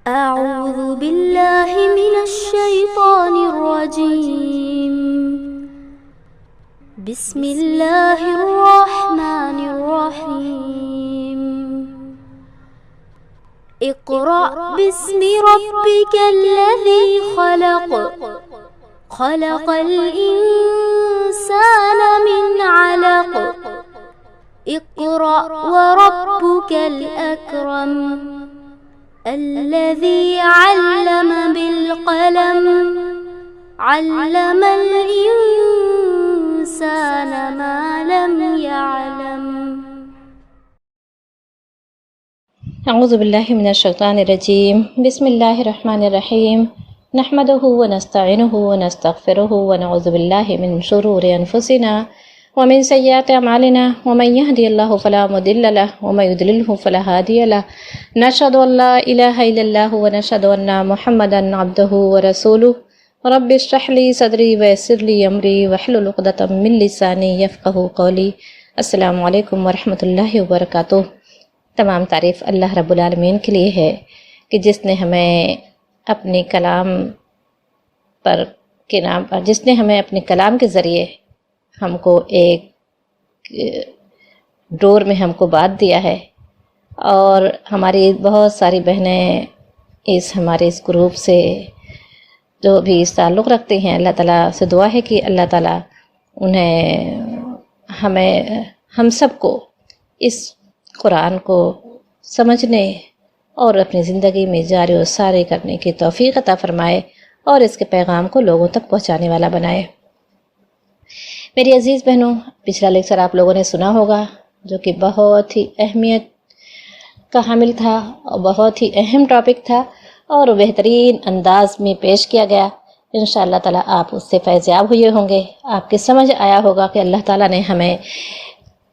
أعوذ بالله من الشيطان الرجيم. بسم الله الرحمن الرحيم. اقرأ باسم ربك الذي خلق. خلق الإنسان من علق. اقرأ وربك الأكرم الذي علم بالقلم. علم الإنسان ما لم يعلم. اعوذ باللہ من الشیطان الرجیم. بسم اللہ الرحمن الرحیم. نحمده ونستعینه ونستغفره ونعوذ باللہ من شرور انفسنا ومن سیئات اعمالنا ومن يهدي الله فلا مضل له ومن يضلل فلا هادي له. نشهد ان لا اله الا الله ونشهد ان محمدا عبده ورسوله. رب اشرح لي صدری ویسر لي امری واحلل عقدۃ من لسانی یفقہوا قولی. السلام علیکم ورحمۃ اللہ وبرکاتہ. تمام تعریف اللہ رب العالمین کے لیے ہے کہ جس نے ہمیں اپنے کلام کے ذریعے ہم کو ایک ڈور میں ہم کو بات دیا ہے، اور ہماری بہت ساری بہنیں ہمارے اس گروپ سے جو بھی اس تعلق رکھتے ہیں، اللہ تعالیٰ سے دعا ہے کہ اللہ تعالیٰ انہیں ہم سب کو اس قرآن کو سمجھنے اور اپنی زندگی میں جاری و ساری کرنے کی توفیق عطا فرمائے اور اس کے پیغام کو لوگوں تک پہنچانے والا بنائے. میری عزیز بہنوں، پچھلا لیکچر آپ لوگوں نے سنا ہوگا جو کہ بہت ہی اہمیت کا حامل تھا اور بہت ہی اہم ٹاپک تھا اور بہترین انداز میں پیش کیا گیا. انشاءاللہ تعالیٰ آپ اس سے فیضیاب ہوئے ہوں گے. آپ کی سمجھ آیا ہوگا کہ اللہ تعالیٰ نے ہمیں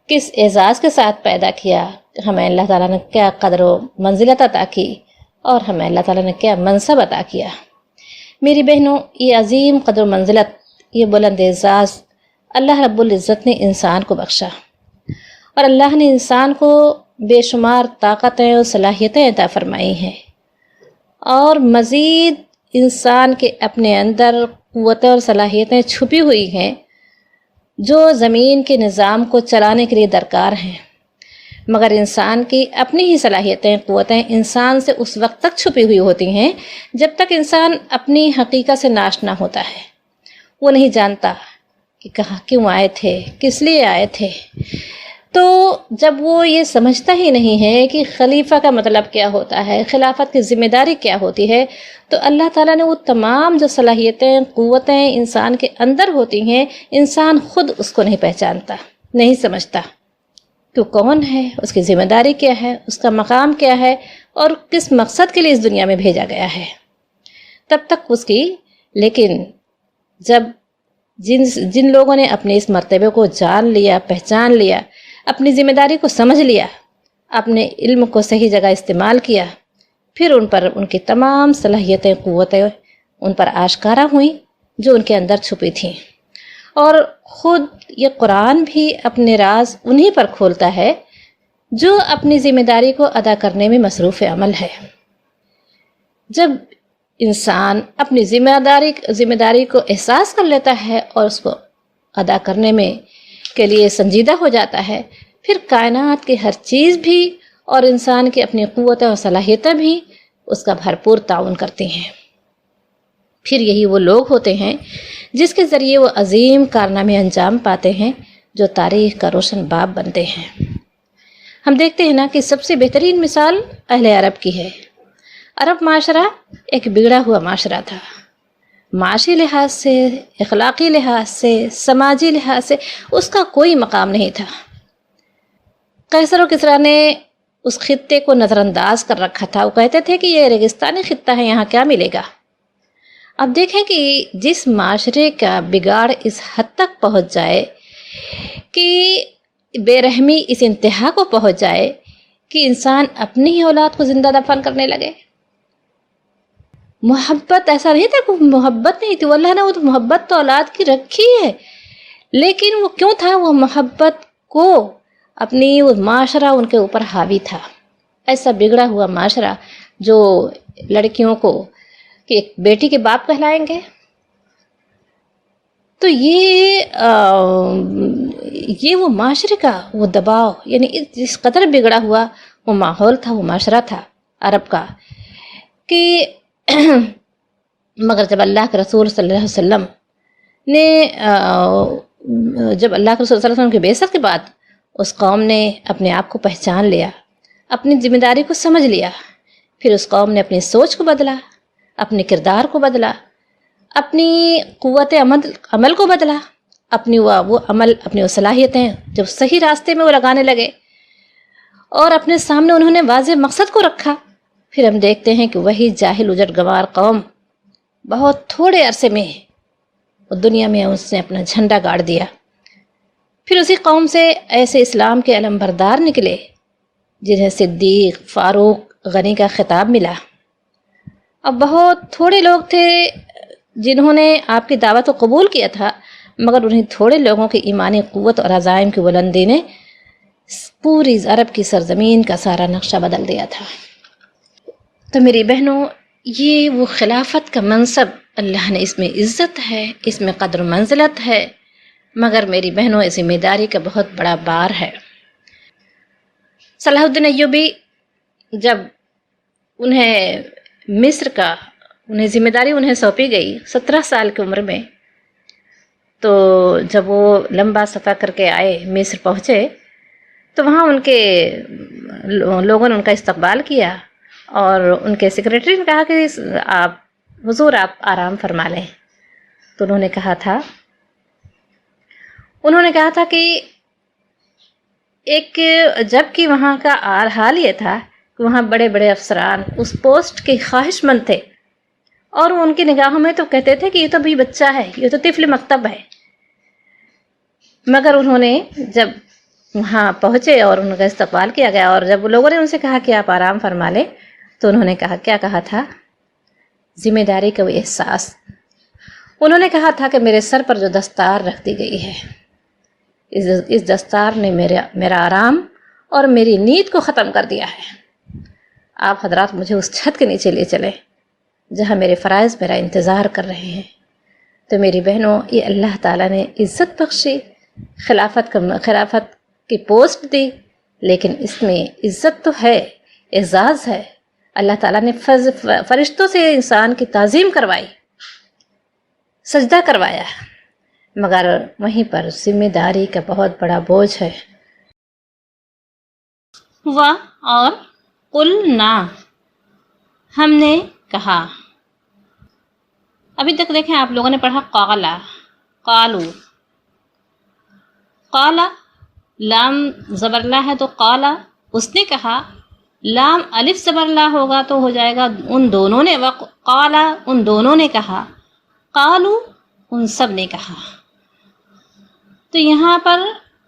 کس اعزاز کے ساتھ پیدا کیا، ہمیں اللہ تعالیٰ نے کیا قدر و منزلت عطا کی اور ہمیں اللہ تعالیٰ نے کیا منصب عطا کیا. میری بہنوں، یہ عظیم قدر و منزلت، یہ بلند اعزاز اللہ رب العزت نے انسان کو بخشا، اور اللہ نے انسان کو بے شمار طاقتیں اور صلاحیتیں عطا فرمائی ہیں، اور مزید انسان کے اپنے اندر قوتیں اور صلاحیتیں چھپی ہوئی ہیں جو زمین کے نظام کو چلانے کے لیے درکار ہیں. مگر انسان کی اپنی ہی صلاحیتیں، قوتیں انسان سے اس وقت تک چھپی ہوئی ہوتی ہیں جب تک انسان اپنی حقیقت سے ناشنا ہوتا ہے. وہ نہیں جانتا کہ کہاں کیوں آئے تھے، کس لیے آئے تھے. تو جب وہ یہ سمجھتا ہی نہیں ہے کہ خلیفہ کا مطلب کیا ہوتا ہے، خلافت کی ذمہ داری کیا ہوتی ہے، تو اللہ تعالیٰ نے وہ تمام جو صلاحیتیں، قوتیں انسان کے اندر ہوتی ہیں، انسان خود اس کو نہیں پہچانتا، نہیں سمجھتا کہ کون ہے، اس کی ذمہ داری کیا ہے، اس کا مقام کیا ہے، اور کس مقصد کے لیے اس دنیا میں بھیجا گیا ہے. تب تک لیکن جب جن لوگوں نے اپنے اس مرتبے کو جان لیا، پہچان لیا، اپنی ذمہ داری کو سمجھ لیا، اپنے علم کو صحیح جگہ استعمال کیا، پھر ان پر ان کی تمام صلاحیتیں، قوتیں ان پر آشکارا ہوئیں جو ان کے اندر چھپی تھیں. اور خود یہ قرآن بھی اپنے راز انہی پر کھولتا ہے جو اپنی ذمہ داری کو ادا کرنے میں مصروف عمل ہے. جب انسان اپنی ذمہ داری کو احساس کر لیتا ہے اور اس کو ادا کرنے میں کے لیے سنجیدہ ہو جاتا ہے، پھر کائنات کی ہر چیز بھی اور انسان کی اپنی قوتیں اور صلاحیتیں بھی اس کا بھرپور تعاون کرتی ہیں. پھر یہی وہ لوگ ہوتے ہیں جس کے ذریعے وہ عظیم کارنامے انجام پاتے ہیں جو تاریخ کا روشن باب بنتے ہیں. ہم دیکھتے ہیں نا کہ سب سے بہترین مثال اہل عرب کی ہے. عرب معاشرہ ایک بگڑا ہوا معاشرہ تھا. معاشی لحاظ سے، اخلاقی لحاظ سے، سماجی لحاظ سے اس کا کوئی مقام نہیں تھا. قیصر و کسریٰ نے اس خطے کو نظر انداز کر رکھا تھا. وہ کہتے تھے کہ یہ ریگستانی خطہ ہے، یہاں کیا ملے گا. اب دیکھیں کہ جس معاشرے کا بگاڑ اس حد تک پہنچ جائے کہ بے رحمی اس انتہا کو پہنچ جائے کہ انسان اپنی ہی اولاد کو زندہ دفن کرنے لگے. محبت ایسا نہیں تھا کہ محبت نہیں تھی، اللہ نے وہ محبت تو اولاد کی رکھی ہے، لیکن وہ کیوں تھا؟ وہ محبت کو اپنی وہ معاشرہ ان کے اوپر حاوی تھا. ایسا بگڑا ہوا معاشرہ جو لڑکیوں کو کہ ایک بیٹی کے باپ کہلائیں گے. تو یہ وہ معاشرے کا وہ دباؤ، یعنی جس قدر بگڑا ہوا وہ ماحول تھا، وہ معاشرہ تھا عرب کا کہ مگر جب اللہ کے رسول صلی اللہ علیہ وسلم نے جب اللہ کے رسول صلی اللہ علیہ وسلم کی بعثت کے بعد اس قوم نے اپنے آپ کو پہچان لیا، اپنی ذمہ داری کو سمجھ لیا، پھر اس قوم نے اپنی سوچ کو بدلا، اپنے کردار کو بدلا، اپنی قوت عمل کو بدلا، اپنی وہ عمل، اپنی وہ صلاحیتیں جب صحیح راستے میں وہ لگانے لگے اور اپنے سامنے انہوں نے واضح مقصد کو رکھا. پھر ہم دیکھتے ہیں کہ وہی جاہل اجڑ گوار قوم بہت تھوڑے عرصے میں دنیا میں اس نے اپنا جھنڈا گاڑ دیا. پھر اسی قوم سے ایسے اسلام کے علم بردار نکلے جنہیں صدیق، فاروق، غنی کا خطاب ملا. اب بہت تھوڑے لوگ تھے جنہوں نے آپ کی دعوت کو قبول کیا تھا، مگر انہیں تھوڑے لوگوں کی ایمانی قوت اور عزائم کی بلندی نے پوری عرب کی سرزمین کا سارا نقشہ بدل دیا تھا. تو میری بہنوں، یہ وہ خلافت کا منصب، اللہ نے اس میں عزت ہے، اس میں قدر و منزلت ہے، مگر میری بہنوں اس ذمہ داری کا بہت بڑا بار ہے. صلاح الدین ایوبی جب انہیں مصر کا ذمہ داری انہیں سونپی گئی 17 سال کی عمر میں، تو جب وہ لمبا سفر کر کے آئے، مصر پہنچے، تو وہاں ان کے لوگوں نے ان کا استقبال کیا اور ان کے سیکریٹری نے کہا کہ حضور آپ آرام فرما لیں. تو انہوں نے کہا تھا کہ جب کہ وہاں کا حال یہ تھا کہ وہاں بڑے بڑے افسران اس پوسٹ کے خواہش مند تھے، اور ان کی نگاہوں میں تو کہتے تھے کہ یہ تو ابھی بچہ ہے، یہ تو طفل مکتب ہے. مگر انہوں نے جب وہاں پہنچے اور ان کا استقبال کیا گیا، اور جب لوگوں نے ان سے کہا کہ آپ آرام فرما لیں، تو انہوں نے کیا کہا تھا؟ ذمہ داری کا وہ احساس. انہوں نے کہا تھا کہ میرے سر پر جو دستار رکھ دی گئی ہے، اس دستار نے میرا آرام اور میری نیند کو ختم کر دیا ہے. آپ حضرات مجھے اس چھت کے نیچے لے چلیں جہاں میرے فرائض میرا انتظار کر رہے ہیں. تو میری بہنوں، یہ اللہ تعالیٰ نے عزت بخشی، خلافت کی پوسٹ دی، لیکن اس میں عزت تو ہے، اعزاز ہے. اللہ تعالیٰ نے فرشتوں سے انسان کی تعظیم کروائی، سجدہ کروایا، مگر وہیں پر ذمہ داری کا بہت بڑا بوجھ ہے. ہوا اور قلنا، ہم نے کہا. ابھی تک دیکھیں آپ لوگوں نے پڑھا قالا، قالو، قالا لام زبر لا ہے تو قالا اس نے کہا، لام الف زبر لا ہوگا تو ہو جائے گا ان دونوں نے، قالا ان دونوں نے کہا، قالو ان سب نے کہا. تو یہاں پر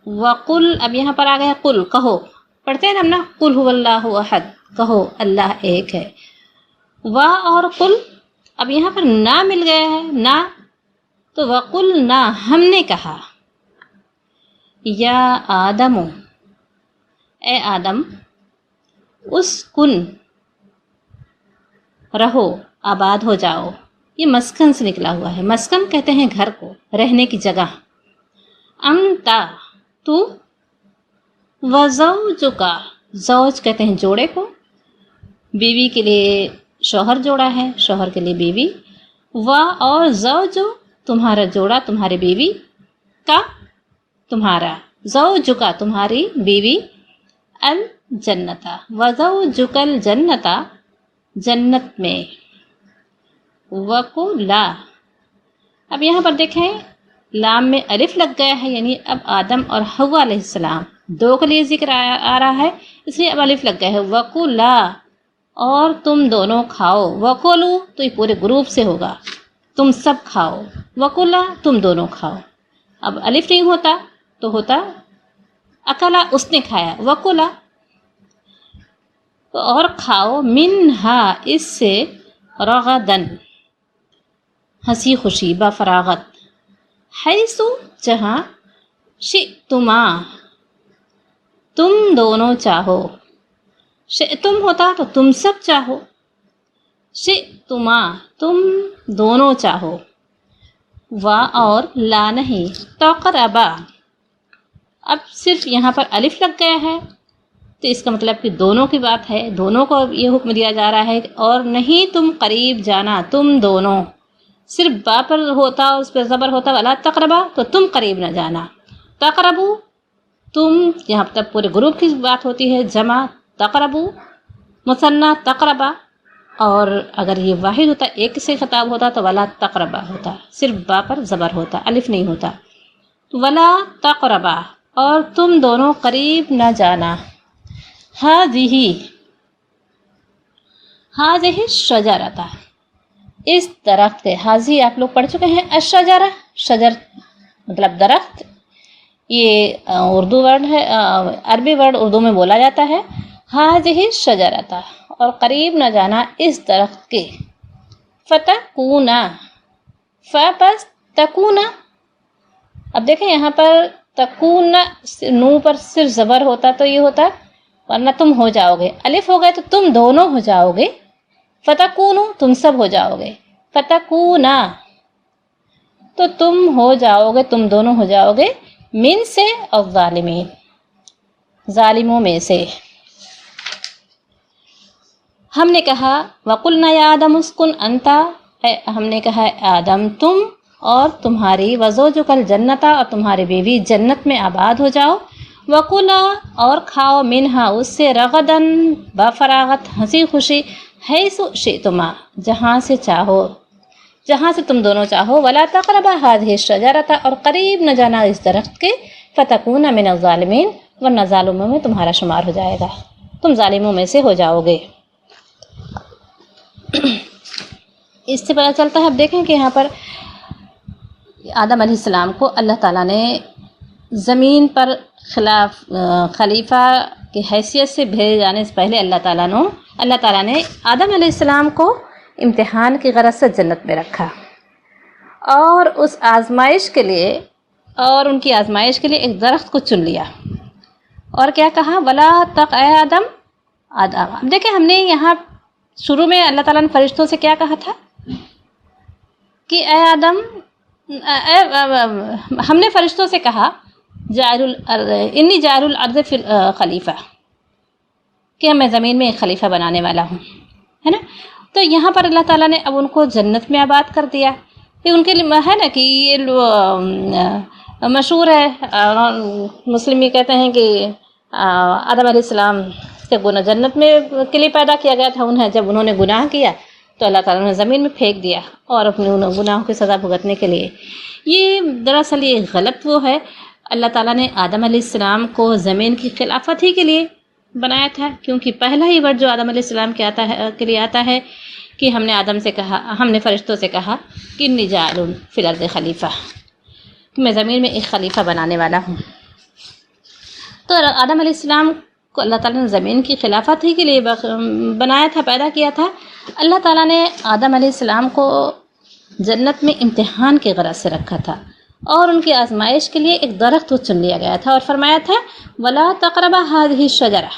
وقل، اب یہاں پر آ گیا قل، کہو. پڑھتے ہیں ہم نا، قل هو اللہ احد، کہو اللہ ایک ہے. وا اور قل، اب یہاں پر نا مل گیا ہے، نا، تو وقل نا، ہم نے کہا، یا آدم، اے آدم، اسکن، رہو، آباد ہو جاؤ. یہ مسکن سے نکلا ہوا ہے. مسکن کہتے ہیں گھر کو، رہنے کی جگہ. انتا، تو، وزوجکا، زوج کہتے ہیں جوڑے کو، بیوی کے لیے شوہر جوڑا ہے، شوہر کے لیے بیوی. وا اور زوجو، تمہارا جوڑا، تمہاری بیوی، کا تمہارا، زوجکا تمہاری بیوی، الجنتا، وزوجک الجنتا، جنت میں. وقلا، اب یہاں پر دیکھیں لام میں الف لگ گیا ہے، یعنی اب آدم اور حوا علیہ السلام دو کے لیے ذکر آ رہا ہے، اس لیے اب الف لگ گیا ہے. وقلا، اور تم دونوں کھاؤ. وقلو تو یہ پورے گروپ سے ہوگا، تم سب کھاؤ. وقلا، تم دونوں کھاؤ. اب الف نہیں ہوتا تو ہوتا اکلا، اس نے کھایا. وقلا، اور کھاؤ، منہا، اس سے، رغدن، ہنسی خوشی، بفراغت، حیثو، جہاں، شئتما، تم دونوں چاہو. شئتم ہوتا تو تم سب چاہو، شئتما تم دونوں چاہو، وا اور لا نہیں، تقربا اب صرف یہاں پر الف لگ گیا ہے تو اس کا مطلب کہ دونوں کی بات ہے، دونوں کو یہ حکم دیا جا رہا ہے، اور نہیں تم قریب جانا، تم دونوں صرف با پر ہوتا اس پہ زبر ہوتا ولا تقربا تو تم قریب نہ جانا، تقربو تم یہاں تک پورے گروپ کی بات ہوتی ہے، جمع تقربو، مثنیٰ تقربا، اور اگر یہ واحد ہوتا ایک سے خطاب ہوتا تو ولا تقربا ہوتا، صرف با پر زبر ہوتا، الف نہیں ہوتا، ولا تقربا اور تم دونوں قریب نہ جانا، ہذہ الشجرۃ اس درخت کے، حاضی آپ لوگ پڑھ چکے ہیں، الشجرہ شجر مطلب درخت، یہ اردو ورڈ ہے، عربی ورڈ اردو میں بولا جاتا ہے، ہذہ الشجرۃ اور قریب نہ جانا اس درخت کے، فتکونا پس تکونا، اب دیکھیں یہاں پر تکونا نو پر صرف زبر ہوتا تو یہ ہوتا، ورنہ تم ہو جاؤ گے، الف ہو گئے تو تم دونوں ہو جاؤ گے، فتکونو تم سب ہو جاؤ گے، فتکونا تو تم ہو جاؤ گے، تم دونوں ہو جاؤ گے، من سے اور ظالمین ظالموں میں سے۔ ہم نے کہا وَقُلْنَا يَا آدَمُ اسْكُنْ أَنْتَ، ہم نے کہا آدم تم اور تمہاری وزوجک الجنت اور تمہاری بیوی جنت میں آباد ہو جاؤ، وَقُلَا اور کھاؤ منہا اس سے، رغداً بفراغت ہنسی خوشی، حیث شئتما جہاں سے چاہو، جہاں سے تم دونوں چاہو، ولا تقربا هذه الشجرۃ اور قریب نہ جانا اس درخت کے، فتکون من الظالمین ورنہ ظالموں میں تمہارا شمار ہو جائے گا، تم ظالموں میں سے ہو جاؤ گے۔ اس سے پتہ چلتا ہے، اب دیکھیں کہ یہاں پر آدم علیہ السلام کو اللہ تعالیٰ نے زمین پر خلیفہ کی حیثیت سے بھیجے جانے سے پہلے اللہ تعالیٰ نے آدم علیہ السلام کو امتحان کی غرض سے جنت میں رکھا، اور اس آزمائش کے لیے اور ان کی آزمائش کے لیے ایک درخت کو چن لیا، اور کیا کہا ولا تق اے آدم۔ اب دیکھیں ہم نے یہاں شروع میں اللہ تعالیٰ نے فرشتوں سے کیا کہا تھا کہ اے آدم، ہم نے فرشتوں سے کہا انی جاعل الارض فی خلیفہ، کہ میں زمین میں ایک خلیفہ بنانے والا ہوں، ہے نا، تو یہاں پر اللہ تعالیٰ نے اب ان کو جنت میں آباد کر دیا، یہ ان کے لیے ہے نا کہ یہ مشہور ہے، مسلم یہ کہتے ہیں کہ آدم علیہ السلام سے جنت میں کے لیے پیدا کیا گیا تھا، جب انہوں نے گناہ کیا تو اللہ تعالیٰ نے زمین میں پھینک دیا، اور اپنے گناہوں کی سزا بھگتنے کے لیے، یہ دراصل یہ غلط وہ ہے، اللہ تعالیٰ نے آدم علیہ السلام کو زمین کی خلافت ہی کے لیے بنایا تھا، کیونکہ پہلا ہی ورڈ جو آدم علیہ السلام کے لیے آتا ہے کہ ہم نے فرشتوں سے کہا کہ انی جاعل فی الارض خلیفہ، کہ میں زمین میں ایک خلیفہ بنانے والا ہوں، تو آدم علیہ السلام کو اللہ تعالیٰ نے زمین کی خلافت ہی کے لیے بنایا تھا، پیدا کیا تھا۔ اللہ تعالیٰ نے آدم علیہ السلام کو جنت میں امتحان کی غرض سے رکھا تھا، اور ان کی آزمائش کے لیے ایک درخت کو چن لیا گیا تھا، اور فرمایا تھا ولا تقربا هذه الشجرہ،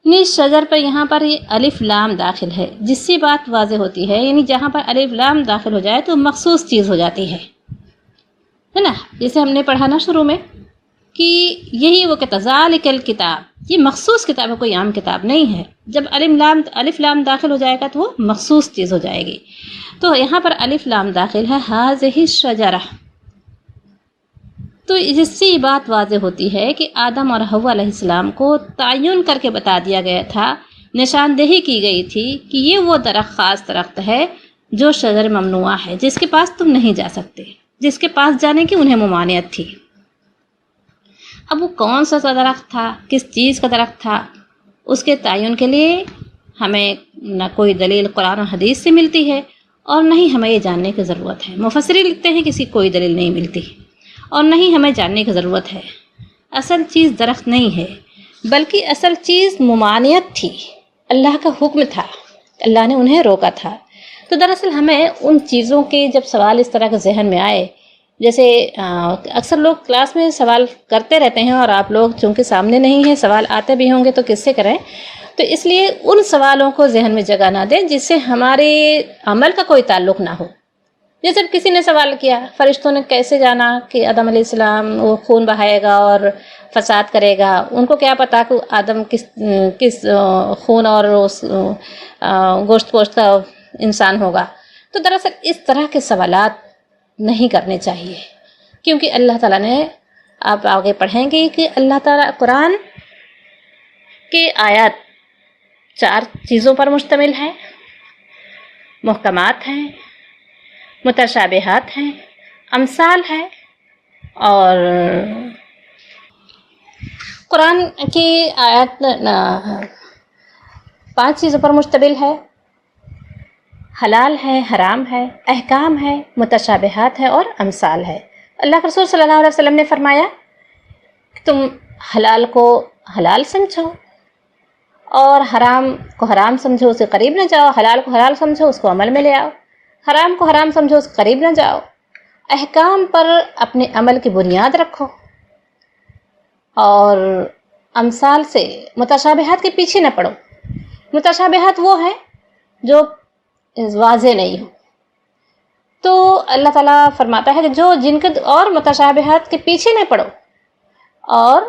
یعنی شجر پر یہاں پر یہ الف لام داخل ہے، جس سے بات واضح ہوتی ہے، یعنی جہاں پر الف لام داخل ہو جائے تو مخصوص چیز ہو جاتی ہے نا، جیسے ہم نے پڑھا نا شروع میں کہ یہی وہ کتاب ذالک الکتاب، یہ مخصوص کتاب ہے، کوئی عام کتاب نہیں ہے، جب الف لام داخل ہو جائے گا تو وہ مخصوص چیز ہو جائے گی، تو یہاں پر الف لام داخل ہے هذه الشجرہ، تو جس سے یہ بات واضح ہوتی ہے کہ آدم اور حوا علیہ السلام کو تعین کر کے بتا دیا گیا تھا، نشاندہی کی گئی تھی کہ یہ وہ درخت خاص درخت ہے جو شجر ممنوعہ ہے، جس کے پاس تم نہیں جا سکتے، جس کے پاس جانے کی انہیں ممانعت تھی۔ اب وہ کون سا درخت تھا، کس چیز کا درخت تھا، اس کے تعین کے لیے ہمیں نہ کوئی دلیل قرآن و حدیث سے ملتی ہے، اور نہ ہی ہمیں یہ جاننے کی ضرورت ہے، مفسرین لکھتے ہیں کہ اس کی کوئی دلیل نہیں ملتی، اور نہ ہی ہمیں جاننے کی ضرورت ہے۔ اصل چیز درخت نہیں ہے، بلکہ اصل چیز ممانعت تھی، اللہ کا حکم تھا، اللہ نے انہیں روکا تھا۔ تو دراصل ہمیں ان چیزوں کے جب سوال اس طرح کے ذہن میں آئے، جیسے اکثر لوگ کلاس میں سوال کرتے رہتے ہیں، اور آپ لوگ چونکہ سامنے نہیں ہیں، سوال آتے بھی ہوں گے تو کس سے کریں، تو اس لیے ان سوالوں کو ذہن میں جگہ نہ دیں جس سے ہمارے عمل کا کوئی تعلق نہ ہو. جیسے کسی نے سوال کیا فرشتوں نے کیسے جانا کہ آدم علیہ السلام وہ خون بہائے گا اور فساد کرے گا، ان کو کیا پتا کہ آدم کس خون اور گوشت پوشت کا انسان ہوگا. تو دراصل اس طرح کے سوالات نہیں کرنے چاہیے، کیونکہ اللہ تعالیٰ نے، آپ آگے پڑھیں گے کہ اللہ تعالیٰ قرآن کے آیات 4 چیزوں پر مشتمل ہے، محکمات ہیں، متشابہات ہیں، امثال ہے، اور قرآن کی آیات 5 چیزوں پر مشتمل ہے، حلال ہے، حرام ہے، احکام ہے، متشابہات ہے اور امثال ہے. اللہ کے رسول صلی اللہ علیہ وسلم نے فرمایا کہ تم حلال کو حلال سمجھو اور حرام کو حرام سمجھو، اسے قریب نہ جاؤ. حلال کو حلال سمجھو، اس کو عمل میں لے آؤ. حرام کو حرام سمجھو، اس کے قریب نہ جاؤ. احکام پر اپنے عمل کی بنیاد رکھو، اور امثال سے متشابہات کے پیچھے نہ پڑو. متشابہات وہ ہیں جو واضح نہیں ہو. تو اللہ تعالیٰ فرماتا ہے کہ جن کے اور متشابہات کے پیچھے نہ پڑو اور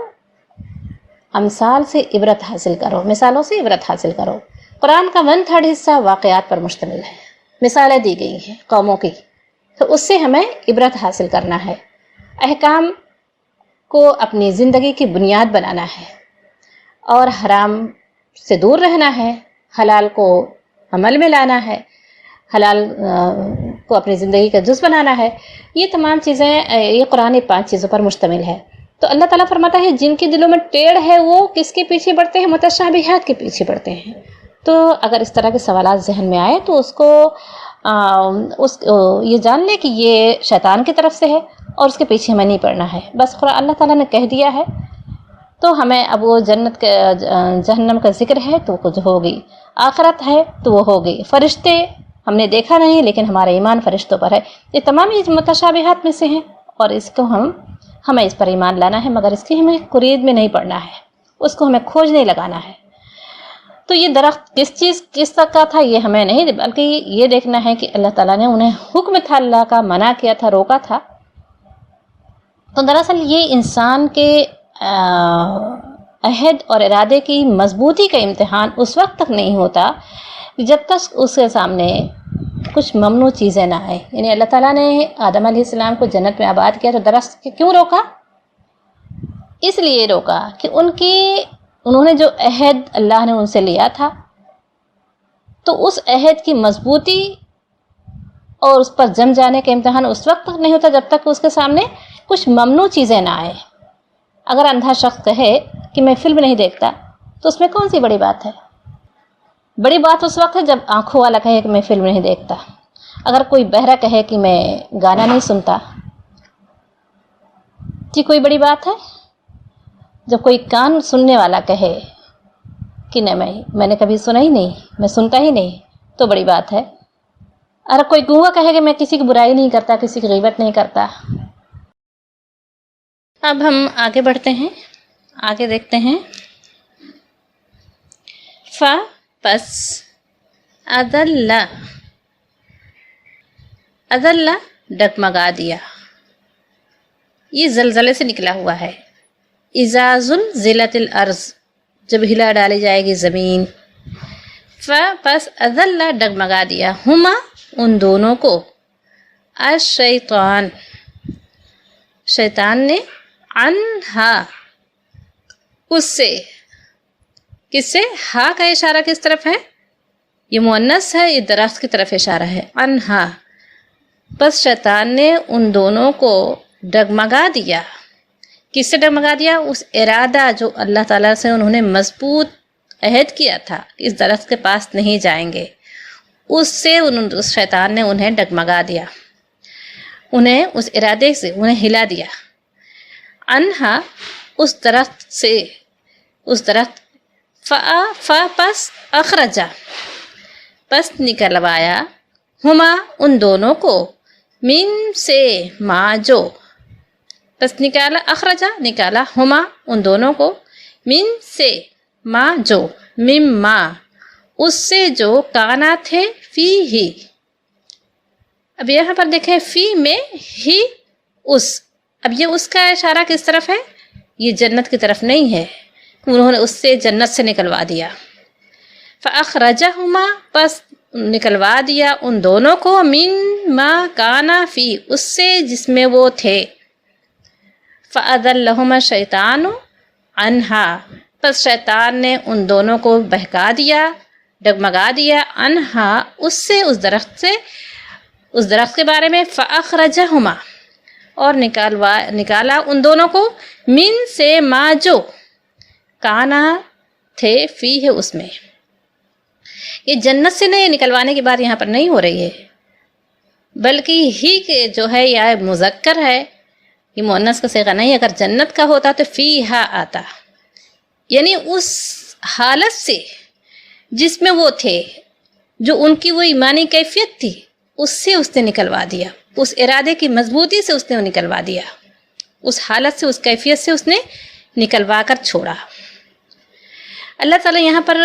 امثال سے عبرت حاصل کرو، مثالوں سے عبرت حاصل کرو. قرآن کا 1/3 حصہ واقعات پر مشتمل ہے، مثالیں دی گئی ہیں قوموں کی، تو اس سے ہمیں عبرت حاصل کرنا ہے. احکام کو اپنی زندگی کی بنیاد بنانا ہے اور حرام سے دور رہنا ہے، حلال کو عمل میں لانا ہے، حلال کو اپنی زندگی کا جز بنانا ہے. یہ تمام چیزیں، یہ قرآن 5 چیزوں پر مشتمل ہے. تو اللہ تعالیٰ فرماتا ہے جن کے دلوں میں ٹیڑھ ہے وہ کس کے پیچھے بڑھتے ہیں؟ متشابہات کے پیچھے بڑھتے ہیں. تو اگر اس طرح کے سوالات ذہن میں آئے تو اس کو یہ جان لے کہ یہ شیطان کی طرف سے ہے اور اس کے پیچھے ہمیں نہیں پڑنا ہے. بس اللہ تعالیٰ نے کہہ دیا ہے تو ہمیں اب وہ جنت کے جہنم کا ذکر ہے تو کچھ ہوگی، آخرت ہے تو وہ ہوگی، فرشتے ہم نے دیکھا نہیں لیکن ہمارا ایمان فرشتوں پر ہے. یہ تمام متشابہات میں سے ہیں اور اس کو ہمیں اس پر ایمان لانا ہے، مگر اس کی ہمیں قرید میں نہیں پڑنا ہے، اس کو ہمیں کھوج نہیں لگانا ہے. تو یہ درخت کس تک کا تھا یہ ہمیں نہیں، بلکہ یہ دیکھنا ہے کہ اللہ تعالیٰ نے انہیں حکم تھا، اللہ کا منع کیا تھا، روکا تھا. تو دراصل یہ انسان کے عہد اور ارادے کی مضبوطی کا امتحان اس وقت تک نہیں ہوتا جب تک اس کے سامنے کچھ ممنوع چیزیں نہ آئیں. یعنی اللہ تعالیٰ نے آدم علیہ السلام کو جنت میں آباد کیا تو درخت کیوں روکا؟ اس لیے روکا کہ انہوں نے جو عہد اللہ نے ان سے لیا تھا تو اس عہد کی مضبوطی اور اس پر جم جانے کا امتحان اس وقت تک نہیں ہوتا جب تک اس کے سامنے کچھ ممنوع چیزیں نہ آئیں. اگر اندھا شخص کہے کہ میں فلم نہیں دیکھتا تو اس میں کون سی بڑی بات ہے؟ بڑی بات اس وقت ہے جب آنکھوں والا کہے کہ میں فلم نہیں دیکھتا. اگر کوئی بہرا کہے کہ میں گانا نہیں سنتا، یہ کوئی بڑی بات ہے؟ جب کوئی کان سننے والا کہے کہ نہیں میں نے کبھی سنا ہی نہیں، میں سنتا ہی نہیں، تو بڑی بات ہے. اگر کوئی گونگا کہے کہ میں کسی کی برائی نہیں کرتا، کسی کی غیبت نہیں کرتا. اب ہم آگے بڑھتے ہیں، آگے دیکھتے ہیں. پس اذل ڈگمگا دیا، یہ زلزلے سے نکلا ہوا ہے. اذا زلزلت الارض، جب ہلا ڈالی جائے گی زمین. پس اذل ڈگمگا دیا، ہما ان دونوں کو، الشیطان شیطان نے، عنہا اس سے. کس سے؟ ہا کا اشارہ کس طرف ہے؟ یہ مؤنث ہے، یہ درخت کی طرف اشارہ ہے. عنہا، بس شیطان نے ان دونوں کو ڈگمگا دیا. کس سے ڈگمگا دیا؟ اس ارادہ جو اللہ تعالیٰ سے انہوں نے مضبوط عہد کیا تھا کہ اس درخت کے پاس نہیں جائیں گے، اس سے اس شیطان نے انہیں ڈگمگا دیا، انہیں اس ارادے سے انہیں ہلا دیا. انہا اس درخت سے، اس درخت. پس اخرجا، پس نکلوایا، ہما ان دونوں کو، من سے ما جو، پس نکالا، اخرجا نکالا، ہما ان دونوں کو، من سے ما جو، مما اس سے جو کانا تھے فی ہی. اب یہاں پر دیکھیں فی میں ہی اس. اب یہ اس کا اشارہ کس طرف ہے؟ یہ جنت کی طرف نہیں ہے، انہوں نے اس سے جنت سے نکلوا دیا. فاخرجہما پس نکلوا دیا ان دونوں کو من ما کانا فی اس سے جس میں وہ تھے. فاضلہما الشیطان عنہا پس شیطان نے ان دونوں کو بہکا دیا، ڈگمگا دیا، عنہا اس سے، اس درخت کے بارے میں. فاخرجہما اور نکالا ان دونوں کو من سے ما جو کانا تھے فی ہے اس میں. یہ جنت سے نہیں نکلوانے کی بات یہاں پر نہیں ہو رہی ہے، بلکہ ہی کے جو ہے یا مذکر ہے، یہ مؤنث کا صیغہ نہیں. اگر جنت کا ہوتا تو فی ہا آتا، یعنی اس حالت سے جس میں وہ تھے، جو ان کی وہ ایمانی کیفیت تھی، اس سے اس نے نکلوا دیا، اس ارادے کی مضبوطی سے اس نے نکلوا دیا، اس حالت سے، اس کیفیت سے اس نے نکلوا کر چھوڑا. اللہ تعالیٰ یہاں پر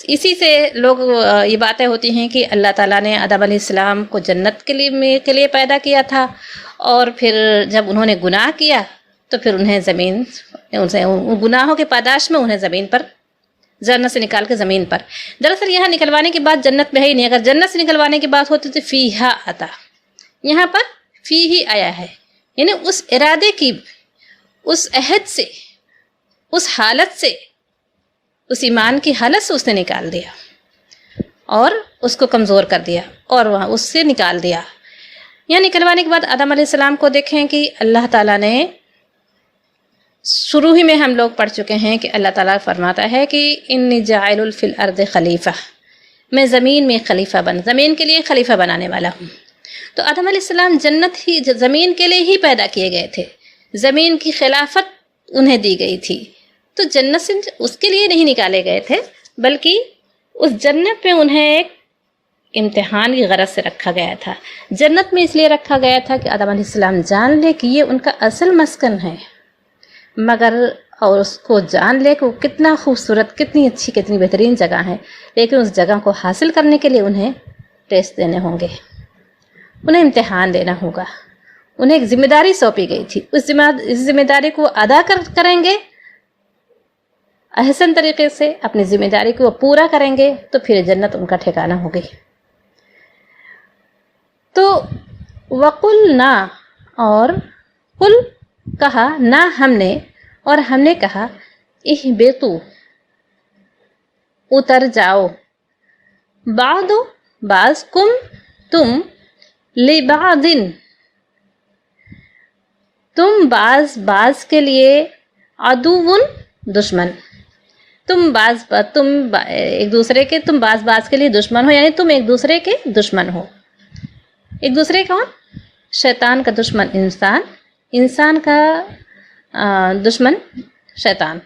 اسی سے لوگ یہ باتیں ہوتی ہیں کہ اللہ تعالیٰ نے آدم علیہ السلام کو جنت کے لیے پیدا کیا تھا، اور پھر جب انہوں نے گناہ کیا تو پھر انہیں گناہوں کے پاداش میں انہیں زمین پر، جنت سے نکال کے زمین پر. دراصل یہاں نکلوانے کی بات جنت میں ہے ہی نہیں. اگر جنت سے نکلوانے کی بات ہوتی تو فی ہا آتا، یہاں پر فی ہی آیا ہے، یعنی اس ارادے کی، اس عہد سے، اس حالت سے، اس ایمان کی حالت سے اس نے نکال دیا اور اس کو کمزور کر دیا اور وہاں اس سے نکال دیا. یہاں نکلوانے کے بعد آدم علیہ السلام کو دیکھیں کہ اللہ تعالیٰ نے شروع ہی میں ہم لوگ پڑھ چکے ہیں کہ اللہ تعالیٰ فرماتا ہے کہ انی جاعل فی الارض خلیفہ، میں زمین میں خلیفہ زمین کے لیے خلیفہ بنانے والا ہوں. تو آدم علیہ السلام جنت ہی، زمین کے لیے ہی پیدا کیے گئے تھے، زمین کی خلافت انہیں دی گئی تھی. تو جنت سے اس کے لیے نہیں نکالے گئے تھے، بلکہ اس جنت میں انہیں ایک امتحان کی غرض سے رکھا گیا تھا. جنت میں اس لیے رکھا گیا تھا کہ آدم علیہ السلام جان لے کہ یہ ان کا اصل مسکن ہے، مگر اور اس کو جان لے کہ وہ کتنا خوبصورت، کتنی اچھی، کتنی بہترین جگہ ہے، لیکن اس جگہ کو حاصل کرنے کے لیے انہیں ٹیسٹ دینے ہوں گے، انہیں امتحان دینا ہوگا. انہیں ایک ذمہ داری سونپی گئی تھی، اس ذمہ داری کو ادا کریں گے احسن طریقے سے، اپنی ذمہ داری کو پورا کریں گے تو پھر جنت ان کا ٹھکانہ ہوگی. تو وَقُلْنَا اور قل کہا، نہ ہم نے، اور ہم نے کہا اہبطوا اتر جاؤ، بعض کم تم، لبعض تم بعض کے لیے، عدوٌ دشمن، تم ایک دوسرے کے، تم بعض کے لیے دشمن ہو، یعنی تم ایک دوسرے کے دشمن ہو. ایک دوسرے کون؟ شیطان کا دشمن انسان، انسان کا دشمن شیطان.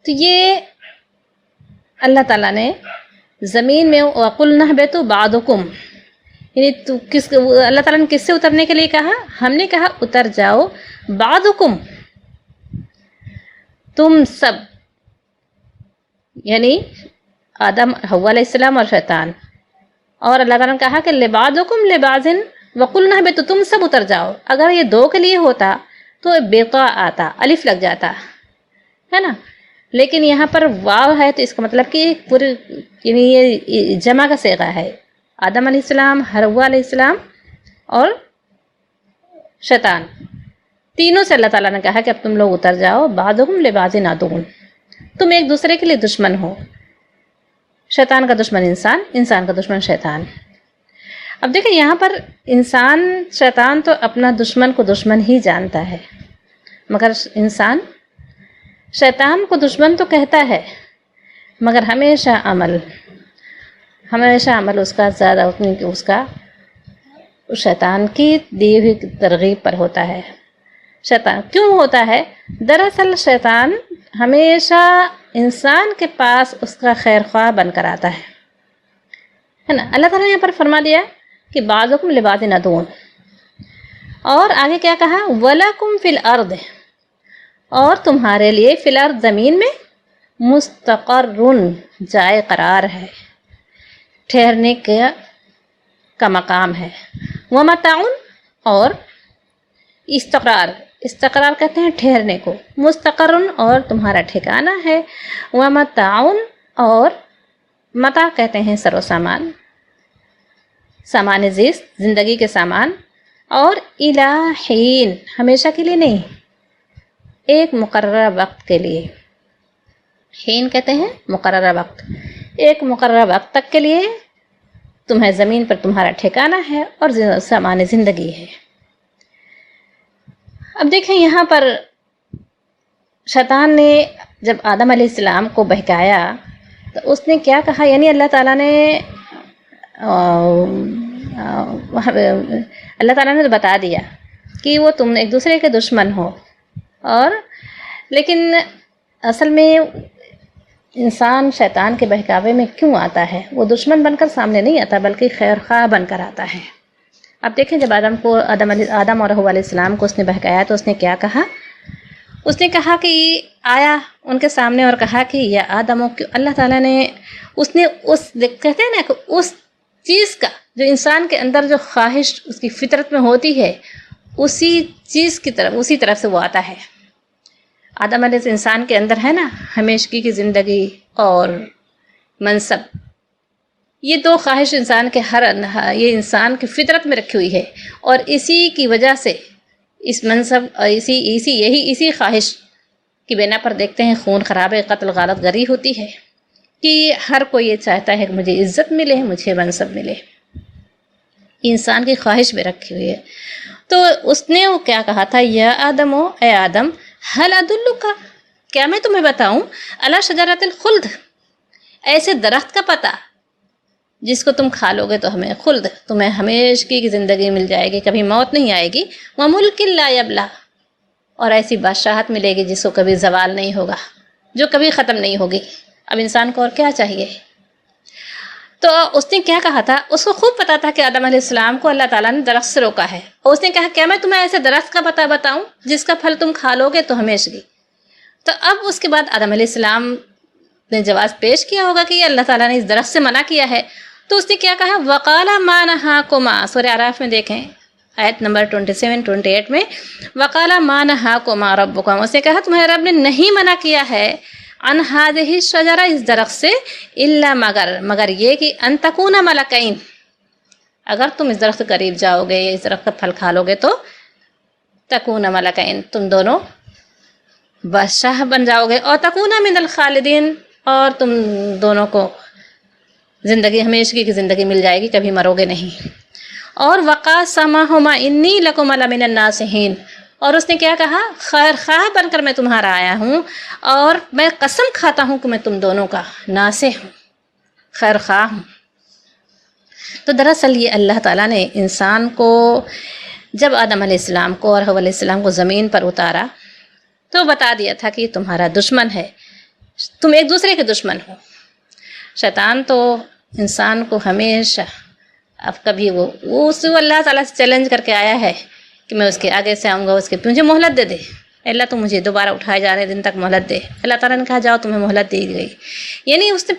تو یہ اللہ تعالیٰ نے زمین میں وَقُلْنَا اهْبِطُوا بَعْضُكُمْ، یعنی اللہ تعالیٰ نے کس سے اترنے کے لیے کہا؟ ہم نے کہا اتر جاؤ، بعضکم تم سب، یعنی آدم، حوا علیہ السلام اور شیطان. اور اللہ تعالیٰ نے کہا کہ لبعضکم لبعض وقلنا اهبطوا، تم سب اتر جاؤ. اگر یہ دو کے لیے ہوتا تو بیقا آتا، الف لگ جاتا ہے نا، لیکن یہاں پر واو ہے تو اس کا مطلب کہ پورے، یعنی یہ جمع کا صیغہ ہے. آدم علیہ السلام، حوا علیہ السلام اور شیطان، تینوں سے اللہ تعالیٰ نے کہا کہ اب تم لوگ اتر جاؤ، بعضکم لبعض عدو، تم ایک دوسرے کے لیے دشمن ہو. شیطان کا دشمن انسان، انسان کا دشمن شیطان. اب دیکھیں یہاں پر انسان، شیطان تو اپنا دشمن کو دشمن ہی جانتا ہے، مگر انسان شیطان کو دشمن تو کہتا ہے، مگر ہمیشہ عمل اس کا زیادہ، اس کا شیطان کی دی ہوئی ترغیب پر ہوتا ہے. شیطان کیوں ہوتا ہے؟ دراصل شیطان ہمیشہ انسان کے پاس اس کا خیر خواہ بن کر آتا ہے نا. اللہ تعالیٰ نے یہاں پر فرما دیا کہ بعضکم لبعض عدو، اور آگے کیا کہا؟ وَلَكُمْ فِي الْأَرْضِ، اور تمہارے لیے فی الارض زمین میں، مستقرن جائے قرار ہے، ٹھہرنے کا مقام ہے، ومتاعن اور استقرار کہتے ہیں ٹھہرنے کو، مستقرن اور تمہارا ٹھکانہ ہے، ومتاعن اور متاع کہتے ہیں سر و سامان، سامان زیست زندگی کے سامان، اور الی حین ہمیشہ کے لیے نہیں، ایک مقررہ وقت کے لیے، حین کہتے ہیں مقررہ وقت، ایک مقررہ وقت تک کے لیے تمہیں زمین پر تمہارا ٹھکانہ ہے اور سامان زندگی ہے۔ اب دیکھیں یہاں پر شیطان نے جب آدم علیہ السلام کو بہکایا تو اس نے کیا کہا، یعنی اللہ تعالیٰ نے بتا دیا کہ وہ تم ایک دوسرے کے دشمن ہو، اور لیکن اصل میں انسان شیطان کے بہکاوے میں کیوں آتا ہے؟ وہ دشمن بن کر سامنے نہیں آتا بلکہ خیر خواہ بن کر آتا ہے۔ اب دیکھیں جب آدم اور حوا علیہ السلام کو اس نے بہکایا تو اس نے کیا کہا؟ اس نے کہا کہ آیا ان کے سامنے اور کہا کہ یا آدم، اللہ تعالیٰ نے کہتے ہیں نا کہ اس چیز کا جو انسان کے اندر جو خواہش اس کی فطرت میں ہوتی ہے اسی چیز کی طرف، اسی طرف سے وہ آتا ہے۔ آدم علیہ انسان کے اندر ہے نا ہمیشگی کی زندگی اور منصب، یہ دو خواہش انسان کے یہ انسان کی فطرت میں رکھی ہوئی ہے، اور اسی کی وجہ سے اس منصب اور اسی خواہش کی بنا پر دیکھتے ہیں خون خرابے، قتل غارت گری ہوتی ہے کہ ہر کوئی یہ چاہتا ہے کہ مجھے عزت ملے، مجھے منصب ملے، انسان کی خواہش میں رکھی ہوئی ہے۔ تو اس نے وہ کیا کہا تھا، یا آدم، اے آدم، ہل ادلک، کیا میں تمہیں بتاؤں، علی شجرۃ الخلد، ایسے درخت کا پتہ جس کو تم کھا لو گے تو ہمیں خلد، تمہیں ہمیشگی کی زندگی مل جائے گی، کبھی موت نہیں آئے گی، وملک لا یبلا، اور ایسی بادشاہت ملے گی جس کو کبھی زوال نہیں ہوگا، جو کبھی ختم نہیں ہوگی۔ اب انسان کو اور کیا چاہیے؟ تو اس نے کیا کہا تھا، اس کو خوب پتا تھا کہ آدم علیہ السلام کو اللہ تعالیٰ نے درخت سے روکا ہے، اور اس نے کہا کیا میں تمہیں ایسے درخت کا پتہ بتاؤں جس کا پھل تم کھا لو گے تو ہمیشگی۔ تو اب اس کے بعد آدم علیہ السلام نے جواز پیش کیا ہوگا کہ اللہ تعالیٰ نے اس درخت سے منع کیا ہے، تو اس نے کیا کہا، وَقَالَ مَا نَهَاكُمَا، سورہ اعراف میں دیکھیں آیت نمبر 27-28 میں، وَقَالَ مَا نَهَاكُمَا رَبُّكُمْ، اس نے کہا تمہارے رب نے نہیں منع کیا ہے، عن هذه الشجرہ، اس درخت سے، الا مگر یہ کہ ان تکون ملکین، اگر تم اس درخت کے قریب جاؤ گے، اس درخت کا پھل کھا لو گے تو تکون ملکین، تم دونوں بادشاہ بن جاؤ گے، اور تکون من الخالدین، اور تم دونوں کو زندگی ہمیشگی کی زندگی مل جائے گی، کبھی مرو گے نہیں۔ اور وقاسمہما انی لکما لمن الناصحین، اور اس نے کیا کہا، خیر خواہ بن کر میں تمہارا آیا ہوں، اور میں قسم کھاتا ہوں کہ میں تم دونوں کا ناصح ہوں، خیر خواہ ہوں۔ تو دراصل یہ اللہ تعالیٰ نے انسان کو جب آدم علیہ السلام کو اور حوا علیہ السلام کو زمین پر اتارا تو بتا دیا تھا کہ یہ تمہارا دشمن ہے، تم ایک دوسرے کے دشمن ہو۔ شیطان تو انسان کو ہمیشہ، اب کبھی وہ اللہ تعالیٰ سے چیلنج کر کے آیا ہے کہ میں اس کے آگے سے آؤں گا، اس کے مجھے مہلت دے دے اللہ، تو مجھے دوبارہ اٹھائے جانے دن تک مہلت دے۔ اللہ تعالیٰ نے کہا جاؤ تمہیں مہلت دی گئی، یعنی اس نے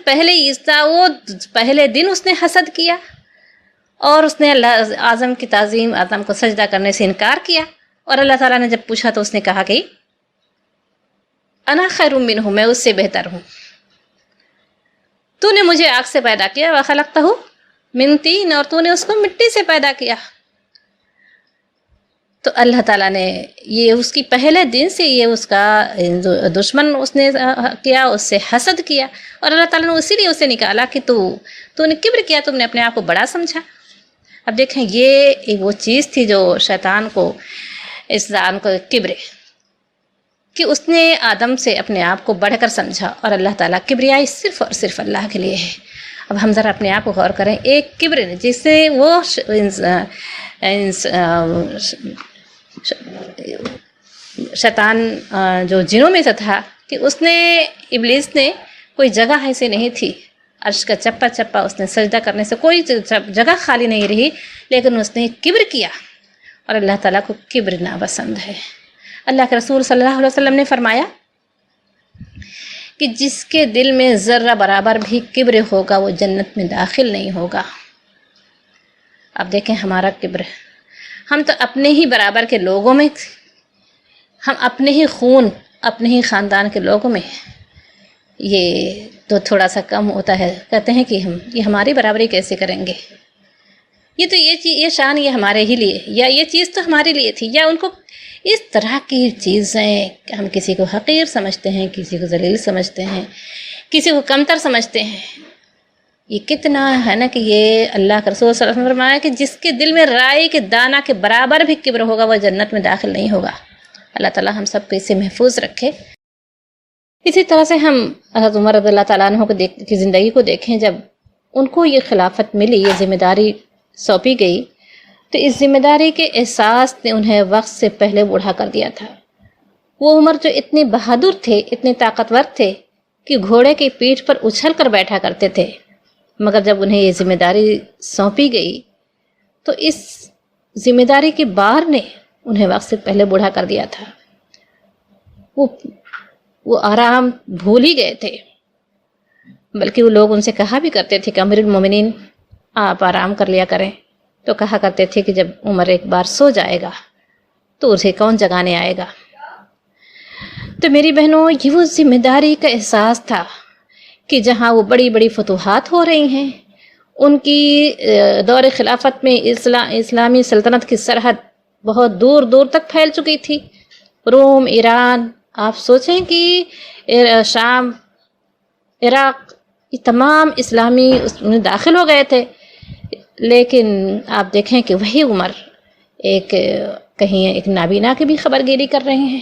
پہلے دن اس نے حسد کیا، اور اس نے اللہ اعظم کی تعظیم، اعظم کو سجدہ کرنے سے انکار کیا، اور اللہ تعالیٰ نے جب پوچھا تو اس نے کہا کہ انا خیر منہ، میں اس سے بہتر ہوں، تو نے مجھے آگ سے پیدا کیا، وخلقتہ من طین، اور تو نے اس کو مٹی سے پیدا کیا۔ تو اللہ تعالیٰ نے یہ اس کی پہلے دن سے یہ اس کا دشمن اس نے کیا، اس سے حسد کیا، اور اللہ تعالیٰ نے اسی لیے اسے نکالا کہ تو نے کبر کیا، تم نے اپنے آپ کو بڑا سمجھا۔ اب دیکھیں یہ ایک وہ چیز تھی جو شیطان کو، انسان کو کبر، کہ اس نے آدم سے اپنے آپ کو بڑھ کر سمجھا، اور اللہ تعالیٰ کبریائی صرف اور صرف اللہ کے لیے ہے۔ اب ہم ذرا اپنے آپ کو غور کریں، ایک کبر جس سے وہ شیطان جو جنوں میں سے تھا، کہ اس نے، ابلیس نے، کوئی جگہ ایسی نہیں تھی، عرش کا چپا چپا اس نے سجدہ کرنے سے کوئی جگہ خالی نہیں رہی، لیکن اس نے کبر کیا، اور اللہ تعالیٰ کو کبر ناپسند ہے۔ اللہ کے رسول صلی اللہ علیہ وسلم نے فرمایا کہ جس کے دل میں ذرہ برابر بھی کبر ہوگا وہ جنت میں داخل نہیں ہوگا۔ اب دیکھیں ہمارا کبر، ہم تو اپنے ہی برابر کے لوگوں میں، ہم اپنے ہی خون، اپنے ہی خاندان کے لوگوں میں یہ تو تھوڑا سا کم ہوتا ہے، کہتے ہیں کہ ہم یہ ہماری برابری کیسے کریں گے، یہ شان یہ ہمارے ہی لیے، یا یہ چیز تو ہمارے لیے تھی، یا ان کو اس طرح کی چیزیں، ہم کسی کو حقیر سمجھتے ہیں، کسی کو ذلیل سمجھتے ہیں، کسی کو کمتر سمجھتے ہیں۔ یہ کتنا ہے نا کہ یہ اللہ کے رسول صلی اللہ علیہ وسلم نے فرمایا کہ جس کے دل میں رائی کے دانہ کے برابر بھی کبر ہوگا وہ جنت میں داخل نہیں ہوگا۔ اللہ تعالی ہم سب کو اس سے محفوظ رکھے۔ اسی طرح سے ہم حضرت عمر رضی اللہ تعالیٰ عنہ کی زندگی کو دیکھیں، جب ان کو یہ خلافت ملی، یہ ذمہ داری سونپی گئی، تو اس ذمہ داری کے احساس نے انہیں وقت سے پہلے بوڑھا کر دیا تھا۔ وہ عمر جو اتنے بہادر تھے، اتنے طاقتور تھے کہ گھوڑے کی پیٹھ پر اچھل کر بیٹھا کرتے تھے، مگر جب انہیں یہ ذمہ داری سونپی گئی تو اس ذمہ داری کے بار نے انہیں وقت سے پہلے بوڑھا کر دیا تھا۔ وہ آرام بھول ہی گئے تھے، بلکہ وہ لوگ ان سے کہا بھی کرتے تھے کہ امیر المومنین آپ آرام کر لیا کریں، تو کہا کرتے تھے کہ جب عمر ایک بار سو جائے گا تو اسے کون جگانے آئے گا۔ تو میری بہنوں، یہ وہ ذمہ داری کا احساس تھا کہ جہاں وہ بڑی بڑی فتوحات ہو رہی ہیں، ان کی دور خلافت میں اسلامی سلطنت کی سرحد بہت دور دور تک پھیل چکی تھی، روم، ایران، آپ سوچیں کہ شام، عراق، یہ تمام اسلامی اس میں داخل ہو گئے تھے، لیکن آپ دیکھیں کہ وہی عمر کہیں ایک نابینا کی بھی خبر گیری کر رہے ہیں،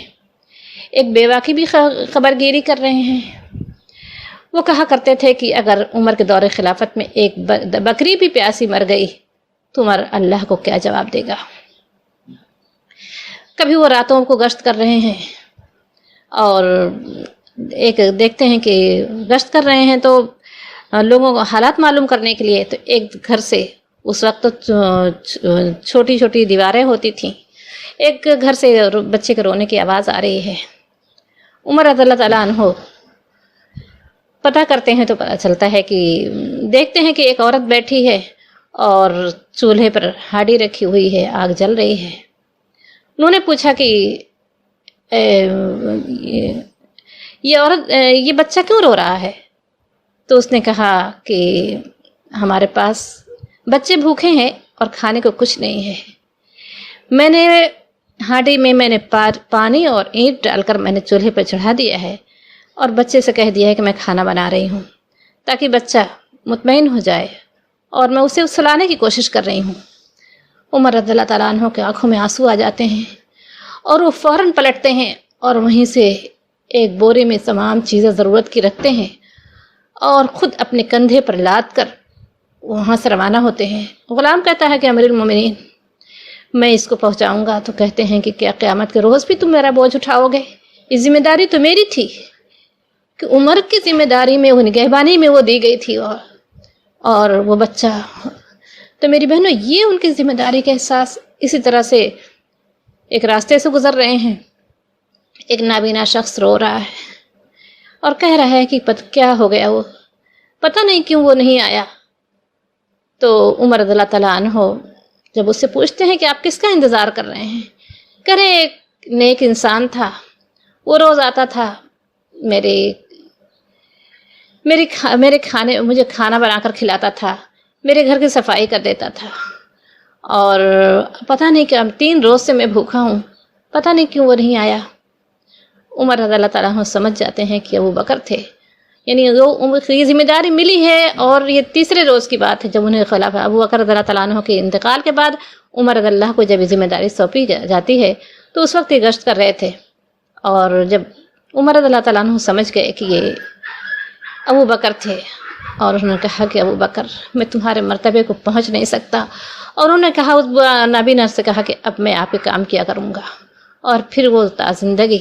ایک بیوہ کی بھی خبر گیری کر رہے ہیں۔ وہ کہا کرتے تھے کہ اگر عمر کے دور خلافت میں ایک بکری بھی پیاسی مر گئی تو عمر اللہ کو کیا جواب دے گا۔ کبھی وہ راتوں کو گشت کر رہے ہیں اور ایک دیکھتے ہیں کہ گشت کر رہے ہیں تو لوگوں کو حالات معلوم کرنے کے لیے، تو ایک گھر سے، اس وقت تو چھوٹی چھوٹی دیواریں ہوتی تھیں، ایک گھر سے بچے کے رونے کی آواز آ رہی ہے۔ عمر رضی اللہ تعالیٰ عنہ پتہ کرتے ہیں تو پتہ چلتا ہے کہ دیکھتے ہیں کہ ایک عورت بیٹھی ہے اور چولہے پر ہانڈی رکھی ہوئی ہے، آگ جل رہی ہے۔ انہوں نے پوچھا کہ یہ عورت، یہ بچہ کیوں رو رہا ہے؟ تو اس نے کہا کہ ہمارے پاس بچے بھوکے ہیں اور کھانے کو کچھ نہیں ہے، میں نے ہانڈی میں نے پانی اور اینٹ ڈال کر میں نے چولہے پر چڑھا دیا ہے اور بچے سے کہہ دیا ہے کہ میں کھانا بنا رہی ہوں تاکہ بچہ مطمئن ہو جائے، اور میں اسے سلانے کی کوشش کر رہی ہوں۔ عمر رضی اللہ تعالیٰ عنہ کے آنکھوں میں آنسو آ جاتے ہیں اور وہ فوراً پلٹتے ہیں اور وہیں سے ایک بورے میں تمام چیزیں ضرورت کی رکھتے ہیں اور خود اپنے کندھے پر لاد کر وہاں سے روانہ ہوتے ہیں۔ غلام کہتا ہے کہ امیر المومنین میں اس کو پہنچاؤں گا، تو کہتے ہیں کہ کیا قیامت کے روز بھی تم میرا بوجھ اٹھاؤ گے؟ یہ ذمہ داری تو میری تھی، کہ عمر کی ذمہ داری میں، وہ نگہبانی میں وہ دی گئی تھی، اور وہ بچہ۔ تو میری بہنوں، یہ ان کی ذمہ داری کا احساس۔ اسی طرح سے ایک راستے سے گزر رہے ہیں، ایک نابینا شخص رو رہا ہے اور کہہ رہا ہے کہ کیا ہو گیا، وہ پتہ نہیں کیوں وہ نہیں آیا۔ تو عمر رضی اللہ تعالیٰ عنہ جب اس سے پوچھتے ہیں کہ آپ کس کا انتظار کر رہے ہیں، کہہ رہے ایک نیک انسان تھا، وہ روز آتا تھا مجھے کھانا بنا کر کھلاتا تھا، میرے گھر کی صفائی کر دیتا تھا، اور پتہ نہیں کہ 3 روز سے میں بھوکا ہوں، پتہ نہیں کیوں وہ نہیں آیا۔ عمر رضی اللہ تعالیٰ عنہ سمجھ جاتے ہیں کہ ابو بکر تھے، یعنی یہ ذمہ داری ملی ہے، اور یہ 3رے روز کی بات ہے جب انہیں خلافہ ابو بکر رضی اللہ تعالیٰ عنہ کے انتقال کے بعد عمر رضی اللہ کو جب یہ ذمہ داری سونپی جاتی ہے تو اس وقت یہ گشت کر رہے تھے، اور جب عمر رضی اللہ تعالیٰ عنہ سمجھ گئے کہ یہ ابو بکر تھے، اور انہوں نے کہا کہ ابو بکر میں تمہارے مرتبے کو پہنچ نہیں سکتا، اور انہوں نے کہا اس نابینا سے کہا کہ اب میں آپ کے کام کیا کروں گا، اور پھر وہ تا زندگی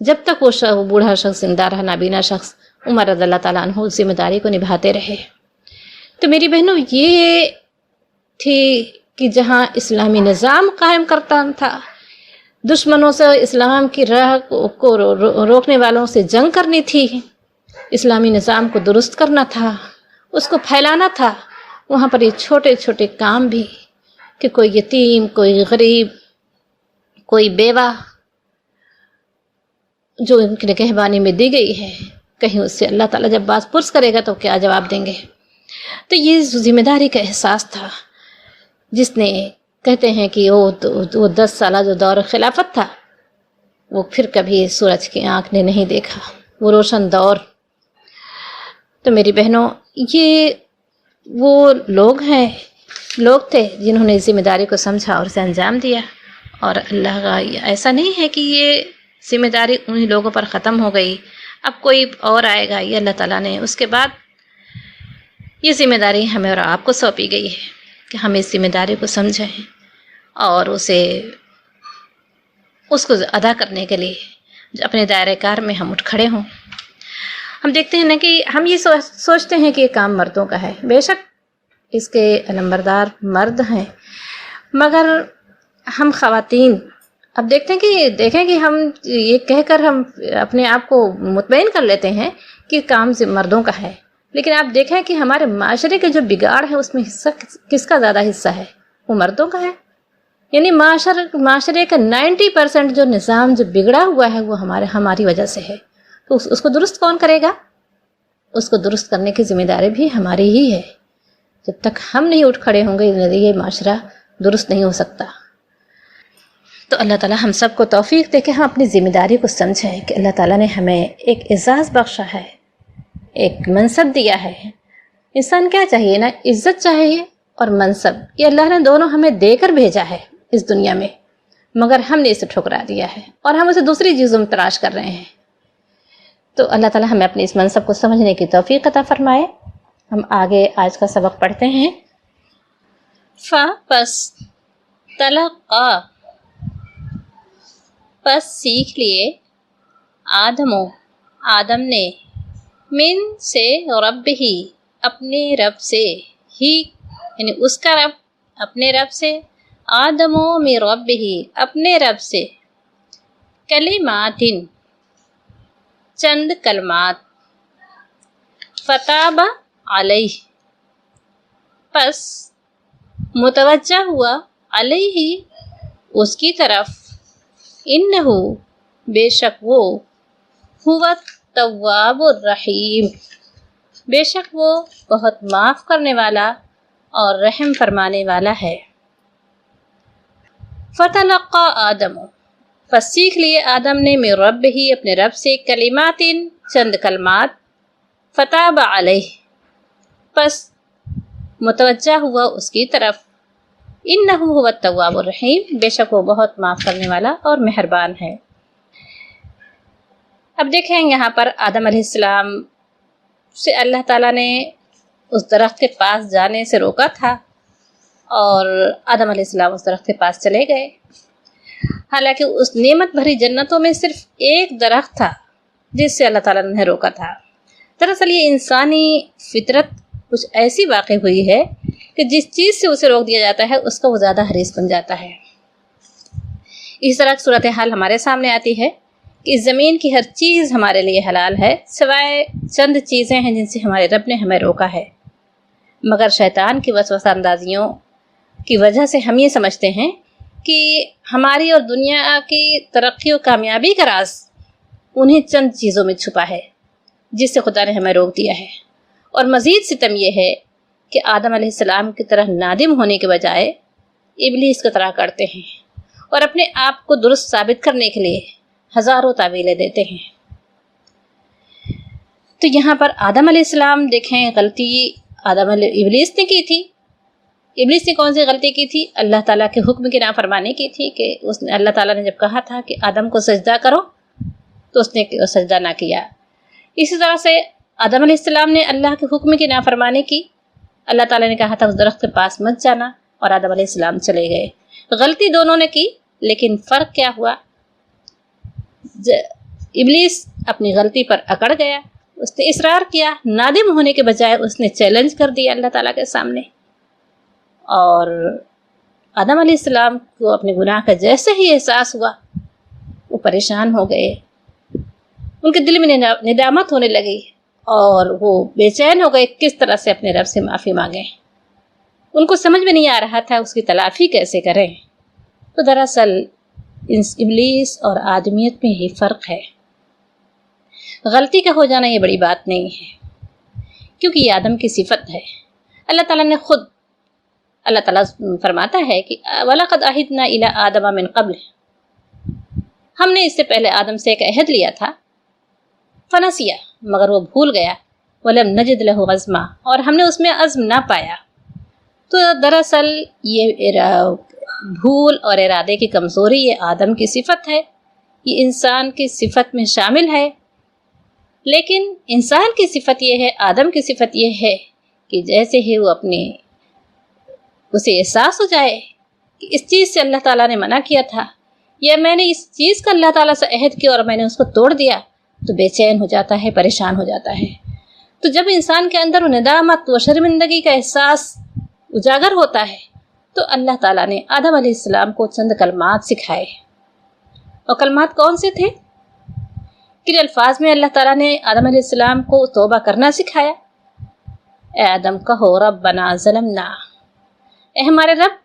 جب تک وہ بوڑھا شخص زندہ رہا، نابینا شخص، عمر رضی اللہ تعالیٰ عنہ اس ذمہ داری کو نبھاتے رہے۔ تو میری بہنوں، یہ تھی کہ جہاں اسلامی نظام قائم کرتا تھا، دشمنوں سے اسلام کی راہ کو روکنے والوں سے جنگ کرنی تھی، اسلامی نظام کو درست کرنا تھا، اس کو پھیلانا تھا، وہاں پر یہ چھوٹے چھوٹے کام بھی کہ کوئی یتیم، کوئی غریب، کوئی بیوہ جو ان کی نگہبانی میں دی گئی ہے، کہیں اس سے اللہ تعالیٰ جب باز پرس کرے گا تو کیا جواب دیں گے؟ تو یہ ذمہ داری کا احساس تھا جس نے، کہتے ہیں کہ وہ 10 سالہ جو دور خلافت تھا وہ پھر کبھی سورج کی آنکھ نے نہیں دیکھا، وہ روشن دور۔ تو میری بہنوں، یہ وہ لوگ تھے جنہوں نے ذمہ داری کو سمجھا اور اسے انجام دیا، اور اللہ کا ایسا نہیں ہے کہ یہ ذمہ داری انہی لوگوں پر ختم ہو گئی، اب کوئی اور آئے گا۔ یہ اللہ تعالیٰ نے اس کے بعد یہ ذمہ داری ہمیں اور آپ کو سونپی گئی ہے کہ ہم اس ذمہ داری کو سمجھیں اور اس کو ادا کرنے کے لیے اپنے دائرۂ کار میں ہم اٹھ کھڑے ہوں۔ ہم دیکھتے ہیں نا کہ ہم یہ سوچتے ہیں کہ یہ کام مردوں کا ہے، بے شک اس کے علمبردار مرد ہیں، مگر ہم خواتین اب دیکھیں کہ ہم یہ کہہ کر ہم اپنے آپ کو مطمئن کر لیتے ہیں کہ کام مردوں کا ہے، لیکن آپ دیکھیں کہ ہمارے معاشرے کے جو بگاڑ ہے اس میں حصہ کس کا زیادہ حصہ ہے؟ وہ مردوں کا ہے۔ یعنی معاشرے کا 90% جو نظام جو بگڑا ہوا ہے وہ ہماری وجہ سے ہے، تو اس کو درست کون کرے گا؟ اس کو درست کرنے کی ذمہ داری بھی ہماری ہی ہے۔ جب تک ہم نہیں اٹھ کھڑے ہوں گے یہ معاشرہ درست نہیں ہو سکتا۔ تو اللہ تعالیٰ ہم سب کو توفیق دے کہ ہم اپنی ذمہ داری کو سمجھیں کہ اللہ تعالیٰ نے ہمیں ایک اعزاز بخشا ہے، ایک منصب دیا ہے۔ انسان کیا چاہیے نا؟ عزت چاہیے اور منصب، یہ اللہ نے دونوں ہمیں دے کر بھیجا ہے اس دنیا میں، مگر ہم نے اسے ٹھکرا دیا ہے اور ہم اسے دوسری چیزوں میں تلاش کر رہے ہیں۔ تو اللہ تعالیٰ ہمیں اپنے اس منصب کو سمجھنے کی توفیق عطا فرمائے۔ ہم آگے آج کا سبق پڑھتے ہیں۔ پس تلقا، پس سیکھ لیے، آدم نے، من سے رب ہی، اپنے رب سے، ہی یعنی اس کا رب، اپنے رب سے، آدم من رب ہی، اپنے رب سے، کلمات، چند کلمات، فتاب علیہ، پس متوجہ ہوا، علیہ اس کی طرف، انہو بے شک وہ، هو التواب الرحیم بے شک وہ بہت معاف کرنے والا اور رحم فرمانے والا ہے۔ فتلقى آدم، پس سیکھ لیے آدم نے، من رب ہی، اپنے رب سے، کلمات، چند کلمات، فتاب علیہ، پس متوجہ ہوا اس کی طرف، انہ هو التواب الرحیم بے شک وہ بہت معاف کرنے والا اور مہربان ہے۔ اب دیکھیں یہاں پر آدم علیہ السلام سے اللہ تعالیٰ نے اس درخت کے پاس جانے سے روکا تھا اور آدم علیہ السلام اس درخت کے پاس چلے گئے، حالانکہ اس نعمت بھری جنتوں میں صرف ایک درخت تھا جس سے اللہ تعالیٰ نے روکا تھا۔ دراصل یہ انسانی فطرت کچھ ایسی واقع ہوئی ہے کہ جس چیز سے اسے روک دیا جاتا ہے اس کا وہ زیادہ حریص بن جاتا ہے۔ اس طرح کی صورتحال ہمارے سامنے آتی ہے کہ اس زمین کی ہر چیز ہمارے لیے حلال ہے سوائے چند چیزیں ہیں جن سے ہمارے رب نے ہمیں روکا ہے، مگر شیطان کی وسوسہ اندازیوں کی وجہ سے ہم یہ سمجھتے ہیں کہ ہماری اور دنیا کی ترقی و کامیابی کا راز انہیں چند چیزوں میں چھپا ہے جس سے خدا نے ہمیں روک دیا ہے۔ اور مزید ستم یہ ہے کہ آدم علیہ السلام کی طرح نادم ہونے کے بجائے ابلیس کی طرح کرتے ہیں اور اپنے آپ کو درست ثابت کرنے کے لیے ہزاروں تعویلیں دیتے ہیں۔ تو یہاں پر آدم علیہ السلام دیکھیں، غلطی ابلیس نے کی تھی۔ ابلیس نے کون سی غلطی کی تھی؟ اللہ تعالیٰ کے حکم کی نافرمانی کی تھی کہ اللہ تعالیٰ نے جب کہا تھا کہ آدم کو سجدہ کرو تو اس نے سجدہ نہ کیا۔ اسی طرح سے آدم علیہ السلام نے اللہ کے حکم کی نافرمانی کی، اللہ تعالیٰ نے کہا تھا اس درخت کے پاس مت جانا اور آدم علیہ السلام چلے گئے۔ غلطی دونوں نے کی، لیکن فرق کیا ہوا؟ ابلیس اپنی غلطی پر اکڑ گیا، اس نے اصرار کیا، نادم ہونے کے بجائے اس نے چیلنج کر دیا اللہ تعالیٰ کے سامنے، اور آدم علیہ السلام کو اپنے گناہ کا جیسے ہی احساس ہوا وہ پریشان ہو گئے، ان کے دل میں ندامت ہونے لگی اور وہ بے چین ہو گئے کس طرح سے اپنے رب سے معافی مانگیں. ان کو سمجھ میں نہیں آ رہا تھا اس کی تلافی کیسے کریں. تو دراصل ابلیس اور آدمیت میں ہی فرق ہے. غلطی کا ہو جانا یہ بڑی بات نہیں ہے، کیونکہ یہ آدم کی صفت ہے. اللہ تعالیٰ نے خود اللہ تعالیٰ فرماتا ہے کہ وَلَقَدْ عَهِدْنَا إِلَىٰ آدَمَ مِنْ قَبْلِ، ہم نے اس سے پہلے آدم سے ایک عہد لیا تھا. فنسیا، مگر وہ بھول گیا. وَلَمْ نَجِدْ لَهُ عَزْمًا، اور ہم نے اس میں عزم نہ پایا. تو دراصل یہ بھول اور ارادے کی کمزوری یہ آدم کی صفت ہے، یہ انسان کی صفت میں شامل ہے. لیکن انسان کی صفت یہ ہے، آدم کی صفت یہ ہے کہ جیسے ہی وہ اسے احساس ہو جائے کہ اس چیز سے اللہ تعالیٰ نے منع کیا تھا، یا میں نے اس چیز کا اللہ تعالیٰ سے عہد کیا اور میں نے اس کو توڑ دیا، تو بے چین ہو جاتا ہے، پریشان ہو جاتا ہے. تو جب انسان کے اندر وہ ندامت و شرمندگی کا احساس اجاگر ہوتا ہے تو اللہ تعالیٰ نے آدم علیہ السلام کو چند کلمات سکھائے. اور کلمات کون سے تھے؟ کن الفاظ میں اللہ تعالیٰ نے آدم علیہ السلام کو توبہ کرنا سکھایا؟ اے آدم کہو ربنا ظلمنا، اے ہمارے رب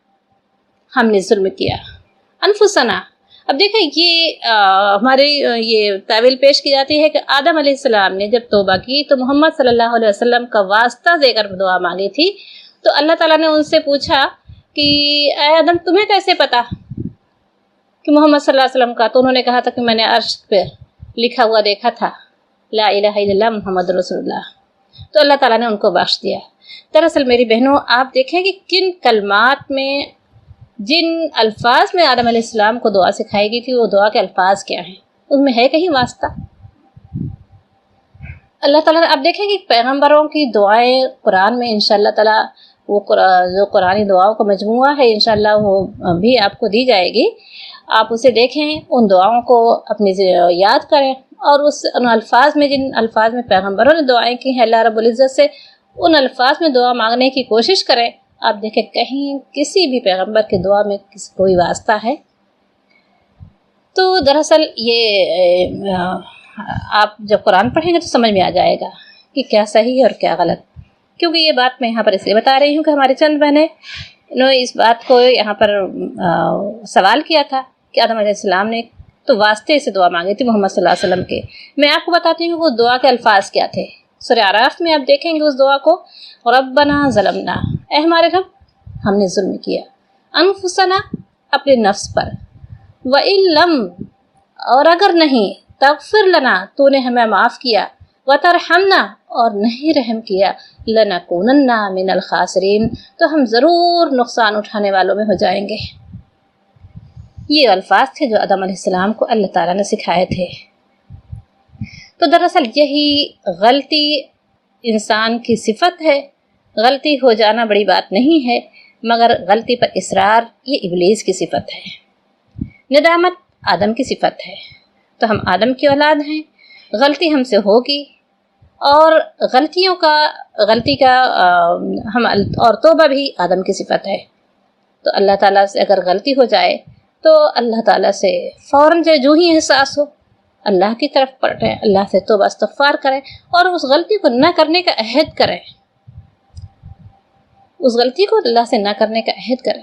ہم نے ظلم کیا، انفسنا. اب دیکھیں یہ ہماری یہ تعویل پیش کی جاتی ہے کہ آدم علیہ السلام نے جب توبہ کی تو محمد صلی اللہ علیہ وسلم کا واسطہ دے کر دعا مانگی تھی. تو اللہ تعالیٰ نے ان سے پوچھا کہ اے آدم تمہیں کیسے پتا کہ محمد صلی اللہ علیہ وسلم کا؟ تو انہوں نے کہا تھا کہ میں نے عرش پہ لکھا ہوا دیکھا تھا، لا الہ الا اللہ محمد رسول اللہ. تو اللہ تعالیٰ نے ان کو بخش دیا. دراصل میری بہنوں آپ دیکھیں کہ کن کلمات میں، جن الفاظ میں آدم علیہ السلام کو دعا سکھائی گئی تھی وہ دعا کے الفاظ کیا ہیں؟ ان میں ہے کہیں واسطہ؟ اللہ تعالیٰ نے آپ دیکھیں کہ پیغمبروں کی دعائیں قرآن میں انشاءاللہ تعالیٰ وہ جو قرآنی دعاؤں کا مجموعہ ہے انشاءاللہ وہ بھی آپ کو دی جائے گی. آپ اسے دیکھیں، ان دعاؤں کو اپنی یاد کریں، اور ان الفاظ میں، جن الفاظ میں پیغمبروں نے دعائیں کی ہیں اللہ رب العزت سے، ان الفاظ میں دعا مانگنے کی کوشش کریں. آپ دیکھیں کہیں کسی بھی پیغمبر کی دعا میں کوئی واسطہ ہے؟ تو دراصل یہ آپ جب قرآن پڑھیں گے تو سمجھ میں آ جائے گا کہ کیا صحیح ہے اور کیا غلط. کیونکہ یہ بات میں یہاں پر اس لیے بتا رہی ہوں کہ ہمارے چند بہنیں انہوں نے اس بات کو یہاں پر سوال کیا تھا کہ آدم علیہ السلام نے تو واسطے سے دعا مانگی تھی محمد صلی اللہ علیہ وسلم کے. میں آپ کو بتاتی ہوں وہ دعا کے الفاظ کیا تھے. سورہ اعراف میں آپ دیکھیں گے اس دعا کو، ربنا ظلمنا، اے ہمارے رب ہم نے ظلم کیا، انفسنا اپنے نفس پر، وَإِن لَمْ اور اگر نہیں، تغفر لنا تو نے ہمیں معاف کیا، وترحمنا اور نہیں رحم کیا، لنکونن من الخاسرین تو ہم ضرور نقصان اٹھانے والوں میں ہو جائیں گے. یہ الفاظ تھے جو آدم علیہ السلام کو اللہ تعالیٰ نے سکھائے تھے. تو دراصل یہی غلطی انسان کی صفت ہے. غلطی ہو جانا بڑی بات نہیں ہے، مگر غلطی پر اصرار یہ ابلیس کی صفت ہے. ندامت آدم کی صفت ہے. تو ہم آدم کی اولاد ہیں، غلطی ہم سے ہوگی، اور غلطی کا اور توبہ بھی آدم کی صفت ہے. تو اللہ تعالیٰ سے اگر غلطی ہو جائے تو اللہ تعالیٰ سے فوراً جو ہی احساس ہو اللہ کی طرف پلٹیں، اللہ سے توبہ استغفار کریں اور اس غلطی کو نہ کرنے کا عہد کریں. اس غلطی کو اللہ سے نہ کرنے کا عہد کریں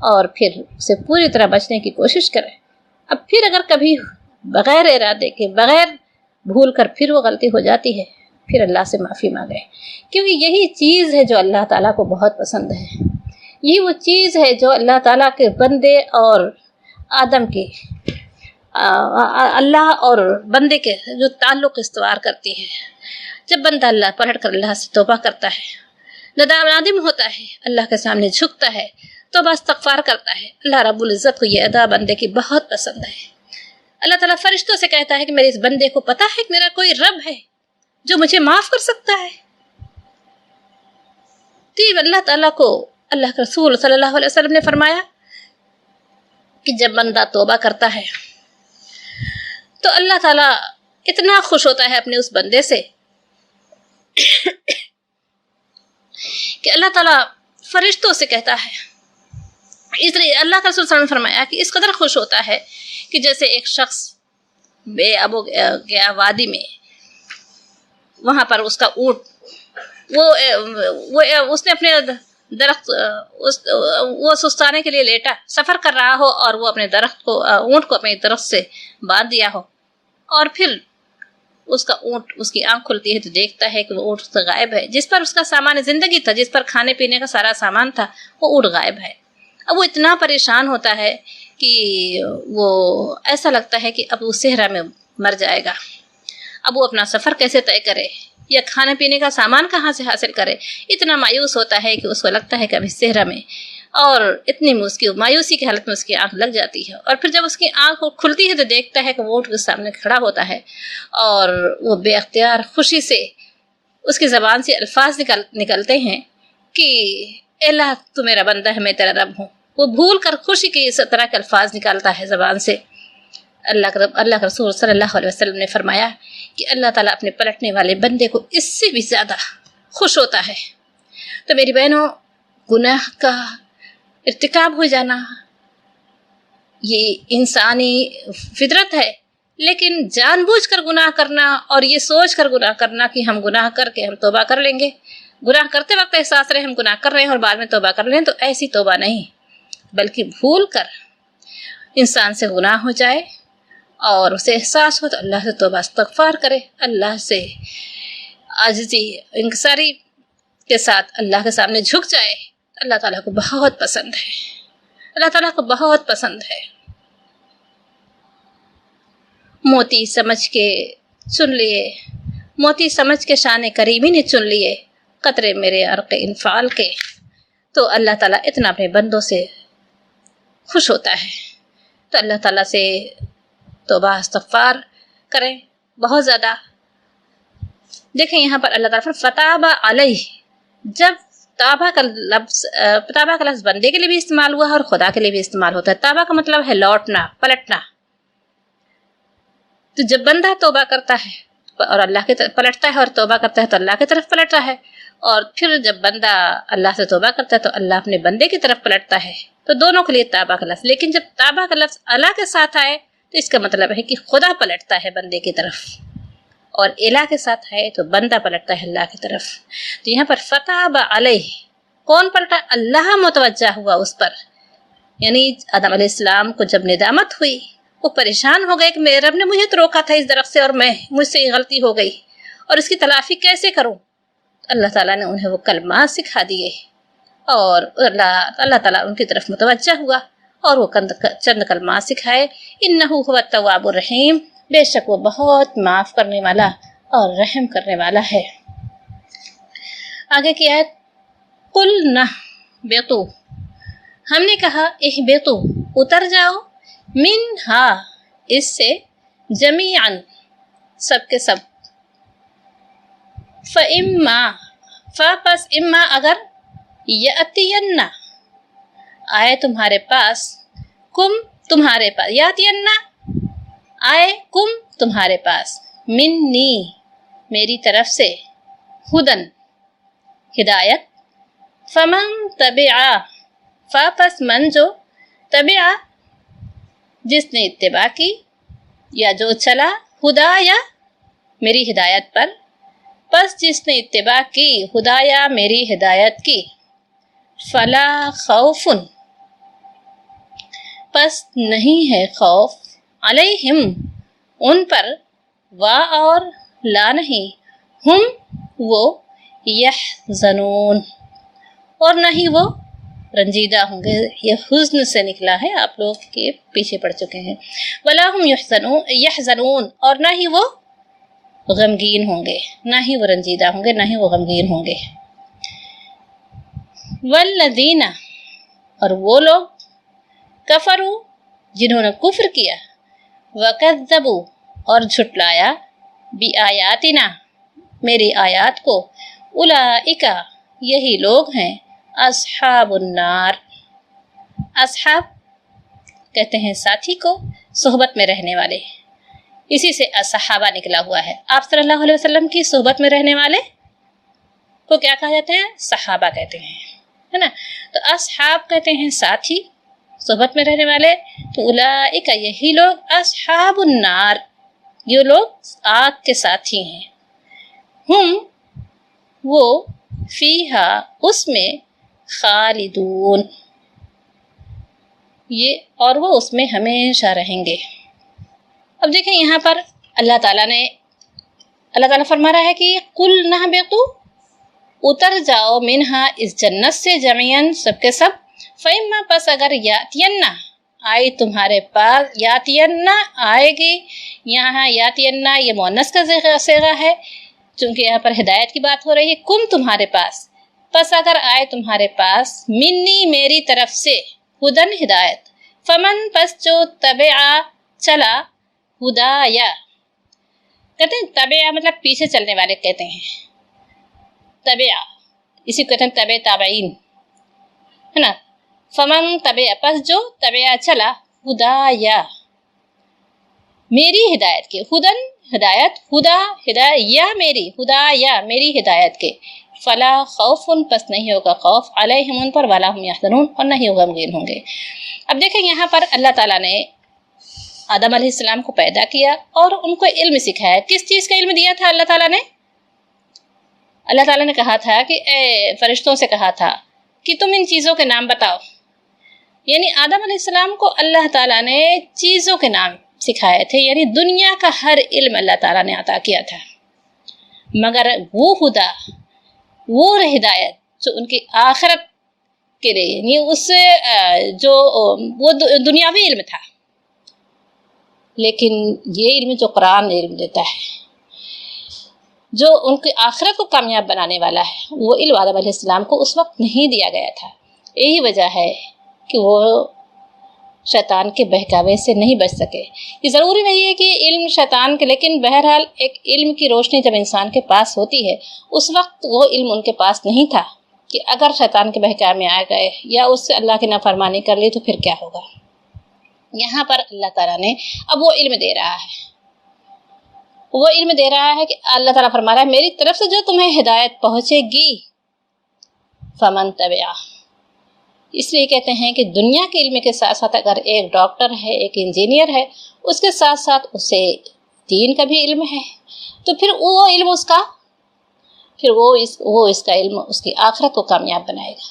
اور پھر اسے پوری طرح بچنے کی کوشش کریں. اب پھر اگر کبھی بغیر ارادے کے، بغیر بھول کر پھر وہ غلطی ہو جاتی ہے، پھر اللہ سے معافی مانگیں، کیونکہ یہی چیز ہے جو اللہ تعالیٰ کو بہت پسند ہے. یہی وہ چیز ہے جو اللہ تعالیٰ کے بندے اور آدم کے اللہ اور بندے کے جو تعلق استوار کرتی ہے. جب بندہ اللہ پلٹ کر اللہ سے توبہ کرتا ہے، نادم ہوتا ہے، اللہ کے سامنے جھکتا ہے، توبہ استغفار کرتا ہے، اللہ رب العزت کو یہ ادا بندے کی بہت پسند ہے. اللہ تعالیٰ فرشتوں سے کہتا ہے کہ میرے اس بندے کو پتہ ہے کہ میرا کوئی رب ہے جو مجھے معاف کر سکتا ہے. تو اللہ تعالیٰ کو اللہ کے رسول صلی اللہ علیہ وسلم نے فرمایا کہ جب بندہ توبہ کرتا ہے تو اللہ تعالیٰ اتنا خوش ہوتا ہے اپنے اس بندے سے کہ اللہ تعالیٰ فرشتوں سے کہتا ہے، اس لیے اللہ کا رسول صلی اللہ علیہ وسلم نے فرمایا کہ اس قدر خوش ہوتا ہے کہ جیسے ایک شخص بے اب گیا وادی میں وہاں پر اس کا اونٹ وہ اس نے اپنے درخت وہ سستانے کے لیے لیٹا سفر کر رہا ہو اور وہ اپنے درخت کو اونٹ کو اپنے درخت سے باندھ دیا ہو، اور پھر اس کا اونٹ اس کی آنکھ کھلتی ہے تو دیکھتا ہے کہ وہ اونٹ غائب ہے، جس پر اس کا سامان زندگی تھا، جس پر کھانے پینے کا سارا سامان تھا، وہ اونٹ غائب ہے۔ اب وہ اتنا پریشان ہوتا ہے کہ وہ ایسا لگتا ہے کہ اب وہ صحرا میں مر جائے گا، اب وہ اپنا سفر کیسے طے کرے یا کھانے پینے کا سامان کہاں سے حاصل کرے۔ اتنا مایوس ہوتا ہے کہ اس کو لگتا ہے کہ ابھی صحرا میں، اور اتنی اس کی مایوسی کی حالت میں اس کی آنکھ لگ جاتی ہے، اور پھر جب اس کی آنکھ کھلتی ہے تو دیکھتا ہے کہ وہ اونٹ کے سامنے کھڑا ہوتا ہے، اور وہ بے اختیار خوشی سے اس کی زبان سے الفاظ نکلتے ہیں کہ اے اللہ تو میرا بندہ ہے، میں تیرا رب ہوں۔ وہ بھول کر خوشی کے اس طرح کے الفاظ نکالتا ہے زبان سے۔ اللہ کے رسول صلی اللہ علیہ وسلم نے فرمایا کہ اللہ تعالیٰ اپنے پلٹنے والے بندے کو اس سے بھی زیادہ خوش ہوتا ہے۔ تو میری بہنوں، گناہ کا ارتکاب ہو جانا یہ انسانی فطرت ہے، لیکن جان بوجھ کر گناہ کرنا اور یہ سوچ کر گناہ کرنا کہ ہم گناہ کر کے ہم توبہ کر لیں گے، گناہ کرتے وقت احساس رہے ہم گناہ کر رہے ہیں اور بعد میں توبہ کر لیں، تو ایسی توبہ نہیں، بلکہ بھول کر انسان سے گناہ ہو جائے اور اسے احساس ہو تو اللہ سے توبہ استغفار کرے، اللہ سے عاجزی انکساری کے ساتھ اللہ کے سامنے جھک جائے، اللہ تعالیٰ کو بہت پسند ہے، اللہ تعالیٰ کو بہت پسند ہے۔ موتی سمجھ کے چن لیے، موتی سمجھ کے شان کریمی نے چن لیے قطرے میرے عرق انفعال کے، تو اللہ تعالیٰ اتنا اپنے بندوں سے خوش ہوتا ہے۔ تو اللہ تعالیٰ سے توبہ استغفار کریں بہت زیادہ۔ دیکھیں یہاں پر اللہ تعالیٰ فتاب علیہ، جب تابہ کا لفظ بندے کے لیے بھی استعمال ہوا ہے اور خدا کے لیے بھی استعمال ہوتا ہے۔ تابہ کا مطلب ہے لوٹنا، پلٹنا۔ تو جب بندہ توبہ کرتا ہے اور اللہ کی طرف پلٹتا ہے اور توبہ کرتا ہے تو اللہ کی طرف پلٹتا ہے، اور پھر جب بندہ اللہ سے توبہ کرتا ہے تو اللہ اپنے بندے کی طرف پلٹتا ہے، تو دونوں کے لیے تابہ کا لفظ۔ لیکن جب تابہ کا لفظ اللہ کے ساتھ آئے تو اس کا مطلب ہے کہ خدا پلٹتا ہے بندے کی طرف، اور الہ کے ساتھ ہے تو بندہ پلٹتا ہے اللہ کی طرف۔ تو یہاں پر فتاب علیہ، کون پلٹا؟ اللہ متوجہ ہوا اس پر، یعنی آدم علیہ السلام کو جب ندامت ہوئی، وہ پریشان ہو گئے کہ میرے رب نے مجھے تو روکا تھا اس درخت سے اور مجھ سے یہ غلطی ہو گئی اور اس کی تلافی کیسے کروں؟ اللہ تعالیٰ نے انہیں وہ کلمات سکھا دیے، اور اللہ تعالیٰ ان کی طرف متوجہ ہوا اور وہ چند کلمات سکھائے، انہ هو التواب الرحیم، بے شک وہ بہت معاف کرنے والا اور رحم کرنے والا ہے۔ آگے کی آیت، قلنا اہبطوا، ہم نے کہا اہبطوا، اتر جاؤ، منہا، اس سے، جمیعاً، سب کے سب، فَإِمَّا، پس اما اگر، یأتیننا، آئے تمہارے پاس، کم تمہارے پاس، یاتیننا آئے، کم تمہارے پاس، منی میری طرف سے، ہدن ہدایت، فمن تبعا، پس من جو، تبعا جس نے اتباع کی یا جو چلا، ہدایا میری ہدایت پر، پس جس نے اتباع کی ہدایا میری ہدایت کی، فلا خوف، پس نہیں ہے خوف، علیہم ان پر، وا اور لا نہیں، ہم وہ، یحزنون اور نہ ہی وہ رنجیدہ ہوں گے۔ یہ حزن سے نکلا ہے، آپ لوگ کے پیچھے پڑ چکے ہیں۔ ولا ہم یحزنون اور نہ ہی وہ غمگین ہوں گے، نہ ہی وہ رنجیدہ ہوں گے، نہ ہی وہ غمگین ہوں گے۔ والذین، اور وہ لوگ، کفروا جنہوں نے کفر کیا، وکذبوا اور جھٹلایا، بآیاتنا میری آیات کو، اولئک یہی لوگ ہیں، اصحاب النار، اصحاب کہتے ہیں ساتھی کو، صحبت میں رہنے والے، اسی سے صحابہ نکلا ہوا ہے۔ آپ صلی اللہ علیہ وسلم کی صحبت میں رہنے والے کو کیا کہا جاتا ہے؟ صحابہ کہتے ہیں، ہے نا۔ تو اصحاب کہتے ہیں ساتھی، صحبت میں رہنے والے، تو اولئک یہی لوگ، اصحاب النار یہ لوگ آگ کے ساتھی ہیں۔ ہم وہ فیہا اس میں خالدون یہ اور وہ اس میں ہمیشہ رہیں گے. اب دیکھیں یہاں پر اللہ تعالیٰ فرما رہا ہے کہ قل نہبطوا اتر جاؤ منہا اس جنت سے جميعاً سب کے سب فإما پس اگر یاتیننا آئی تمہارے پاس یاتیننا آئے گی. یہاں یاتیننا یہ مؤنث کا صیغہ ہے چونکہ یہاں پر ہدایت کی بات ہو رہی ہے. کم تمہارے پاس پس اگر آئے تمہارے پاس منی میری طرف سے ہدن ہدایت فمن پس جو تبعا چلا ہدایا کہتے ہیں تبعا مطلب پیچھے چلنے والے کہتے ہیں تبعا اسی کو کہتے ہیں تبع تابعین ہے نا. فمن تبعا پس جو تبعا چلا ہدایا میری ہدایت کے ہدن ہدایت ہدا ہدایت یا میری ہدا یا میری ہدایت کے فلا خوف پس نہیں ہوگا خوف علیہم ان پر ولا ہم یحزنون اور نہیں ہوگا غمگین ہوں گے. اب دیکھیں یہاں پر اللہ تعالیٰ نے آدم علیہ السلام کو پیدا کیا اور ان کو علم سکھایا. کس چیز کا علم دیا تھا اللہ تعالیٰ نے؟ اللہ تعالیٰ نے کہا تھا کہ اے فرشتوں سے کہا تھا کہ تم ان چیزوں کے نام بتاؤ. یعنی آدم علیہ السلام کو اللہ تعالیٰ نے چیزوں کے نام سکھائے تھے. یعنی دنیا کا ہر علم اللہ تعالیٰ نے عطا کیا تھا مگر وہ ہدا وہ ہدایت جو ان کی آخرت کے لیے یعنی اس جو وہ دنیاوی علم تھا لیکن یہ علم جو قرآن علم دیتا ہے جو ان کی آخرت کو کامیاب بنانے والا ہے وہ علم آدم علیہ السلام کو اس وقت نہیں دیا گیا تھا. یہی وجہ ہے کہ وہ شیطان کے بہکاوے سے نہیں بچ سکے. یہ ضروری نہیں ہے کہ علم شیطان کے لیکن بہرحال ایک علم کی روشنی جب انسان کے پاس ہوتی ہے اس وقت وہ علم ان کے پاس نہیں تھا کہ اگر شیطان کے بہکاوے میں آ گئے یا اس سے اللہ کی نافرمانی کر لی تو پھر کیا ہوگا. یہاں پر اللہ تعالیٰ نے اب وہ علم دے رہا ہے وہ علم دے رہا ہے کہ اللہ تعالیٰ فرما رہا ہے میری طرف سے جو تمہیں ہدایت پہنچے گی فمن تبعا. اس لیے کہتے ہیں کہ دنیا کے علم کے ساتھ ساتھ اگر ایک ڈاکٹر ہے ایک انجینئر ہے اس کے ساتھ ساتھ اسے دین کا بھی علم ہے تو پھر وہ علم اس کا پھر وہ اس کا علم اس کی آخرت کو کامیاب بنائے گا.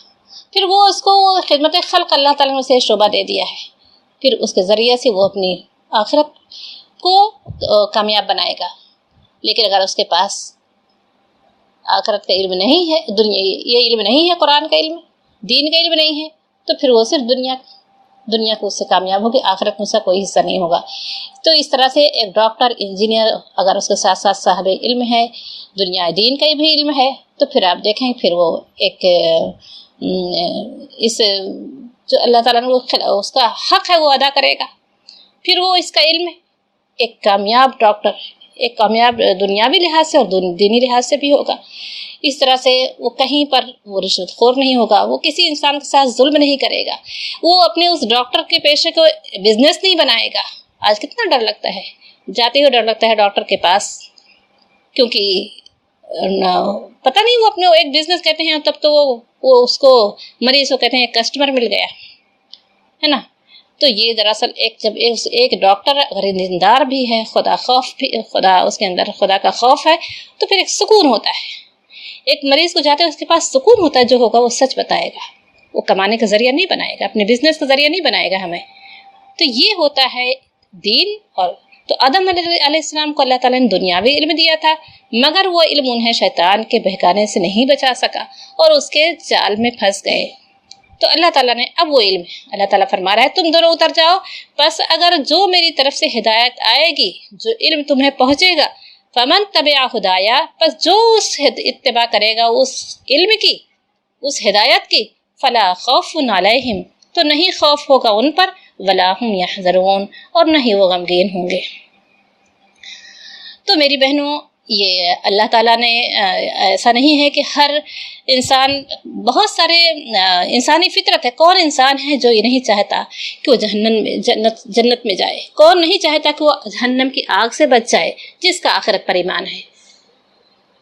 پھر وہ اس کو خدمت خلق اللہ تعالیٰ نے اسے شعبہ دے دیا ہے پھر اس کے ذریعے سے وہ اپنی آخرت کو کامیاب بنائے گا. لیکن اگر اس کے پاس آخرت کا علم نہیں ہے یہ علم نہیں ہے قرآن کا علم دین کا علم نہیں ہے تو پھر وہ صرف دنیا کو اس سے کامیاب ہوگی آخرت میں اس کا کوئی حصہ نہیں ہوگا. تو اس طرح سے ایک ڈاکٹر انجینئر اگر اس کے ساتھ ساتھ صاحب علم ہے دنیا دین کا بھی علم ہے تو پھر آپ دیکھیں پھر وہ ایک اس جو اللہ تعالیٰ نے اس کا حق ہے وہ ادا کرے گا. پھر وہ اس کا علم ایک کامیاب ڈاکٹر ایک کامیاب دنیاوی لحاظ سے اور دینی لحاظ سے بھی ہوگا. اس طرح سے وہ کہیں پر وہ رشوت خور نہیں ہوگا وہ کسی انسان کے ساتھ ظلم نہیں کرے گا وہ اپنے اس ڈاکٹر کے پیشے کو بزنس نہیں بنائے گا. آج کتنا ڈر لگتا ہے جاتے ہوئے ڈر لگتا ہے ڈاکٹر کے پاس کیونکہ پتہ نہیں وہ اپنے ایک بزنس کہتے ہیں تب تو وہ اس کو مریض کو کہتے ہیں کسٹمر مل گیا ہے نا. تو یہ دراصل ایک ڈاکٹر اگر دیندار بھی ہے خدا اس کے اندر خدا کا خوف ہے تو پھر ایک سکون ہوتا ہے. ایک مریض کو جاتے ہیں اس کے پاس سکون ہوتا ہے جو ہوگا وہ سچ بتائے گا وہ کمانے کا ذریعہ نہیں بنائے گا اپنے بزنس کا ذریعہ نہیں بنائے گا ہمیں. تو یہ ہوتا ہے دین. اور تو آدم علیہ السلام کو اللہ تعالیٰ نے دنیاوی علم دیا تھا مگر وہ علم انہیں شیطان کے بہکانے سے نہیں بچا سکا اور اس کے جال میں پھنس گئے. تو اللہ تعالیٰ نے اب وہ علم اللہ تعالیٰ فرما رہا ہے تم دونوں اتر جاؤ بس اگر جو میری طرف سے ہدایت آئے گی جو علم تمہیں پہنچے گا فمن تبع ہدایا پس جو اس اتباع کرے گا اس علم کی اس ہدایت کی فلا خوف علیہم تو نہیں خوف ہوگا ان پر ولا هم یحزنون اور نہیں وہ غمگین ہوں گے. تو میری بہنوں یہ اللہ تعالیٰ نے ایسا نہیں ہے کہ ہر انسان بہت سارے انسانی فطرت ہے. کون انسان ہے جو یہ نہیں چاہتا کہ وہ جنت میں جائے؟ کون نہیں چاہتا کہ وہ جہنم کی آگ سے بچ جائے جس کا آخرت پر ایمان ہے؟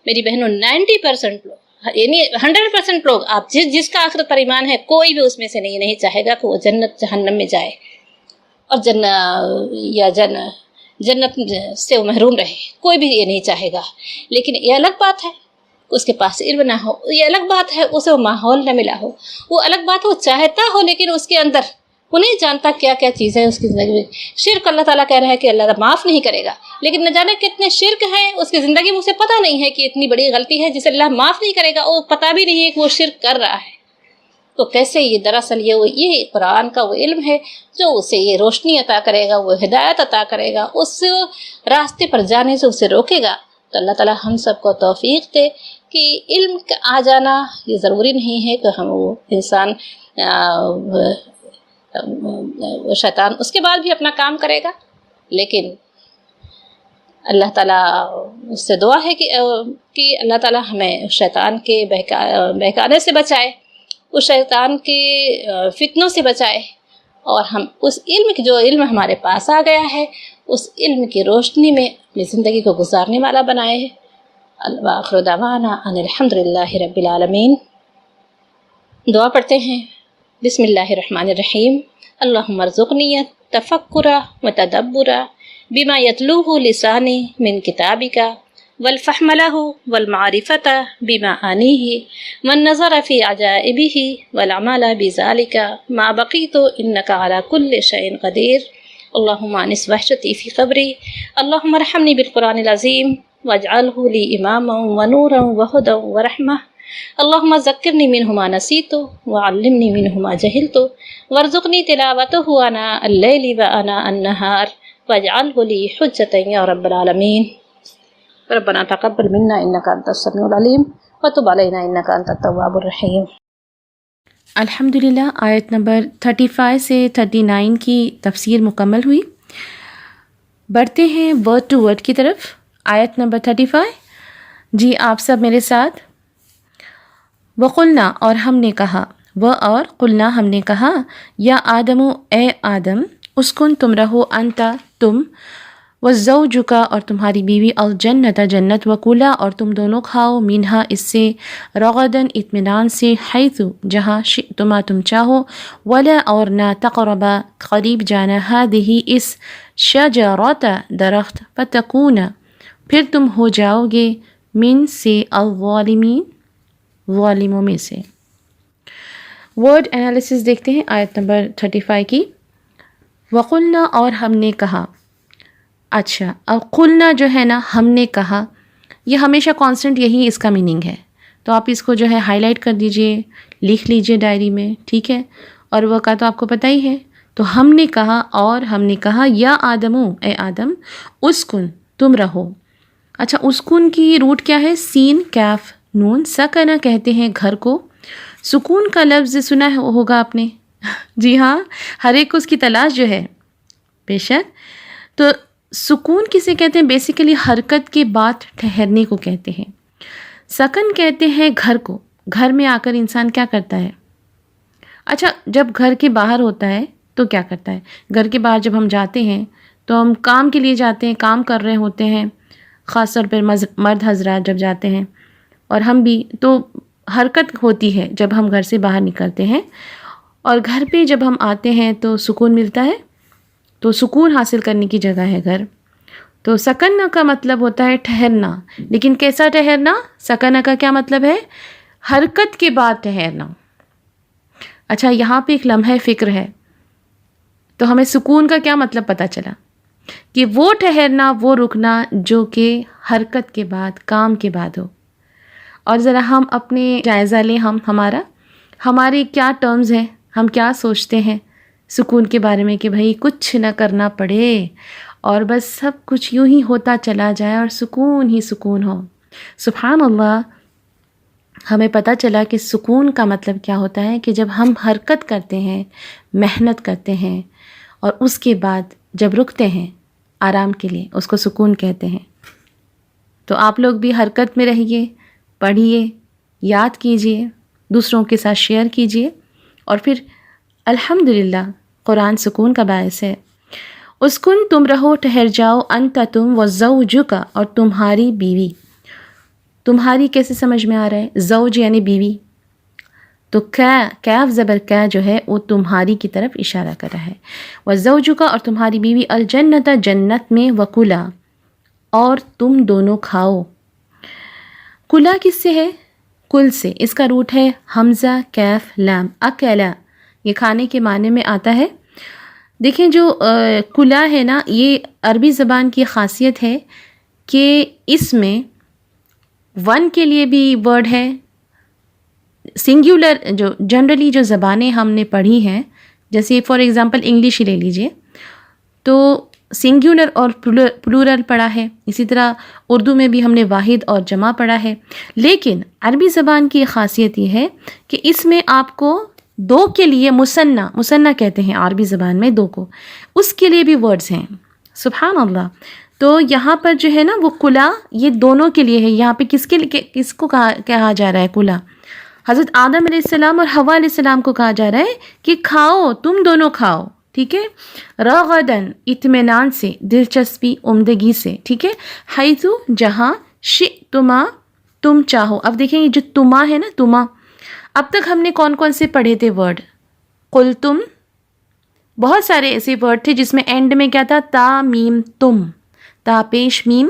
میری بہنوں 90% لوگ یعنی 100% لوگ آپ جس کا آخرت پر ایمان ہے کوئی بھی اس میں سے نہیں چاہے گا کہ وہ جنت جہنم میں جائے اور جنت سے وہ محروم رہے، کوئی بھی یہ نہیں چاہے گا. لیکن یہ الگ بات ہے اس کے پاس علم نہ ہو، یہ الگ بات ہے اسے وہ ماحول نہ ملا ہو، وہ الگ بات ہے وہ چاہتا ہو لیکن اس کے اندر وہ نہیں جانتا کیا کیا چیزیں اس کی زندگی میں. شرک اللہ تعالیٰ کہہ رہا ہے کہ اللہ معاف نہیں کرے گا، لیکن نہ جانے کتنے شرک ہیں اس کی زندگی میں، اسے پتہ نہیں ہے کہ اتنی بڑی غلطی ہے جسے اللہ معاف نہیں کرے گا، وہ پتہ بھی نہیں ہے کہ وہ شرک کر رہا ہے. تو کیسے یہ دراصل یہ قرآن کا وہ علم ہے جو اسے یہ روشنی عطا کرے گا، وہ ہدایت عطا کرے گا، اس راستے پر جانے سے اسے روکے گا. تو اللہ تعالیٰ ہم سب کو توفیق دے کہ علم کا آ جانا یہ ضروری نہیں ہے کہ ہم وہ انسان شیطان اس کے بعد بھی اپنا کام کرے گا، لیکن اللہ تعالیٰ اس سے دعا ہے کہ اللہ تعالیٰ ہمیں شیطان کے بہکانے سے بچائے، اس شیطان کے فتنوں سے بچائے، اور ہم اس علم کی جو علم ہمارے پاس آ گیا ہے اس علم کی روشنی میں اپنی زندگی کو گزارنے والا بنائے. وآخر دعوانا ان الحمد للہ رب العالمین. دعا پڑھتے ہیں. بسم اللہ الرحمن الرحیم. اللہم ارزقنی التفکر وتدبر بما یتلوہ لسانی من کتابک والفهم له والمعرفة بما آنيه والنظر في عجائبه والعمل بذلك ما بقيت إنك على كل شيء قدير. اللهم انس وحشتي في قبري. اللهم ارحمني بالقرآن العظيم واجعله لي إماما ونورا وهدى ورحمة. اللهم ذكرني منه ما نسيت وعلمني منه ما جهلت وارزقني تلاوته آناء الليل وآناء النهار واجعله لي حجة يا رب العالمين. ربنا تقبل منا انك انت السميع العليم وتب علينا انك انت التواب الرحيم. الحمدللہ آیت نمبر 35 سے 39 کی تفسیر مکمل ہوئی. بڑھتے ہیں ورڈ ٹو ورڈ کی طرف. آیت نمبر 35. جی آپ سب میرے ساتھ. وقلنا اور ہم نے کہا، اور قلنا ہم نے کہا، یا آدم اے آدم، اسکن تم رہو، انتا تم، وزوجکا اور تمہاری بیوی، الجنت جنت، وکلا اور تم دونوں کھاؤ، منہا اس سے، رغدن اطمینان سے، حیث جہاں، شئتما تم چاہو، ولا اور نہ، تقربا قریب جانا، ہذہ اس، شجرۃ درخت، فتکون پھر تم ہو جاؤ گے، من سے، الظالمین ظالموں میں سے. ورڈ انالیسس دیکھتے ہیں آیت نمبر 35 کی. وقلنا اور ہم نے کہا. اچھا اب قلنا جو ہے نا ہم نے کہا، یہ ہمیشہ کانسٹنٹ یہی اس کا میننگ ہے، تو آپ اس کو جو ہے ہائی لائٹ کر دیجئے، لکھ لیجئے ڈائری میں، ٹھیک ہے. اور وہ کا تو آپ کو پتہ ہی ہے. تو ہم نے کہا اور ہم نے کہا، یا آدمو اے آدم، اسکن تم رہو. اچھا اسکن کی روٹ کیا ہے؟ سین کیف نون. سکنا کہتے ہیں گھر کو. سکون کا لفظ سنا ہوگا آپ نے. جی ہاں، ہر ایک کو اس کی تلاش جو ہے بے شک. تو سکون کسے کہتے ہیں؟ بیسیکلی حرکت کے بعد ٹھہرنے کو کہتے ہیں. سکن کہتے ہیں گھر کو. گھر میں آ کر انسان کیا کرتا ہے؟ اچھا جب گھر کے باہر ہوتا ہے تو کیا کرتا ہے؟ گھر کے باہر جب ہم جاتے ہیں تو ہم کام کے لیے جاتے ہیں، کام کر رہے ہوتے ہیں، خاص طور پر مرد حضرات جب جاتے ہیں، اور ہم بھی، تو حرکت ہوتی ہے جب ہم گھر سے باہر نکلتے ہیں. اور گھر پہ جب ہم آتے ہیں تو سکون ملتا ہے، تو سکون حاصل کرنے کی جگہ ہے گھر. تو سکن کا مطلب ہوتا ہے ٹھہرنا. لیکن کیسا ٹھہرنا؟ سکن کا کیا مطلب ہے؟ حرکت کے بعد ٹھہرنا. اچھا یہاں پہ ایک لمحہ فکر ہے. تو ہمیں سکون کا کیا مطلب پتہ چلا کہ وہ ٹھہرنا، وہ رکنا جو کہ حرکت کے بعد، کام کے بعد ہو. اور ذرا ہم اپنے جائزہ لیں، ہمارے کیا ٹرمز ہیں، ہم کیا سوچتے ہیں سکون کے بارے میں، کہ بھائی کچھ نہ کرنا پڑے اور بس سب کچھ یوں ہی ہوتا چلا جائے اور سکون ہی سکون ہو. سبحان اللہ، ہمیں پتہ چلا کہ سکون کا مطلب کیا ہوتا ہے کہ جب ہم حرکت کرتے ہیں، محنت کرتے ہیں، اور اس کے بعد جب رکتے ہیں آرام کے لیے، اس کو سکون کہتے ہیں. تو آپ لوگ بھی حرکت میں رہیے، پڑھیے، یاد کیجیے، دوسروں کے ساتھ شیئر کیجیے، اور پھر الحمدللہ قرآن سکون کا باعث ہے. اسکن تم رہو، ٹھہر جاؤ، انت تم، وزوجک اور تمہاری بیوی. تمہاری کیسے سمجھ میں آ رہا ہے؟ زوج یعنی بیوی. تو کیف زبر کا جو ہے وہ تمہاری کی طرف اشارہ کر رہا ہے. وزوجک اور تمہاری بیوی الجنت جنت میں وکلا اور تم دونوں کھاؤ. کلا کس سے ہے؟ کل سے. اس کا روٹ ہے حمزہ کیف لام. اکلا یہ کھانے کے معنی میں آتا ہے. دیکھیں جو کلا ہے نا یہ عربی زبان کی خاصیت ہے کہ اس میں ون کے لیے بھی ورڈ ہے. سنگولر جو جنرلی جو زبانیں ہم نے پڑھی ہیں جیسے فار ایگزامپل انگلش ہی لے لیجئے تو سنگولر اور پلورل پڑھا ہے. اسی طرح اردو میں بھی ہم نے واحد اور جمع پڑھا ہے. لیکن عربی زبان کی خاصیت یہ ہے کہ اس میں آپ کو دو کے لیے مثنیٰ کہتے ہیں عربی زبان میں دو کو, اس کے لیے بھی ورڈز ہیں. سبحان اللہ. تو یہاں پر جو ہے نا وہ کلا یہ دونوں کے لیے ہے. یہاں پہ کس کو کہا جا رہا ہے کلا؟ حضرت آدم علیہ السلام اور حوا علیہ السلام کو کہا جا رہا ہے کہ کھاؤ, تم دونوں کھاؤ. ٹھیک ہے. رغدن اطمینان سے, دلچسپی, عمدگی سے. ٹھیک ہے. حیثو جہاں, شئتما تم چاہو. اب دیکھیں یہ جو تما ہے نا تما, اب تک ہم نے کون کون سے پڑھے تھے ورڈ؟ قلتم, بہت سارے ایسے ورڈ تھے جس میں اینڈ میں کیا تھا؟ تا میم تم, تا پیش میم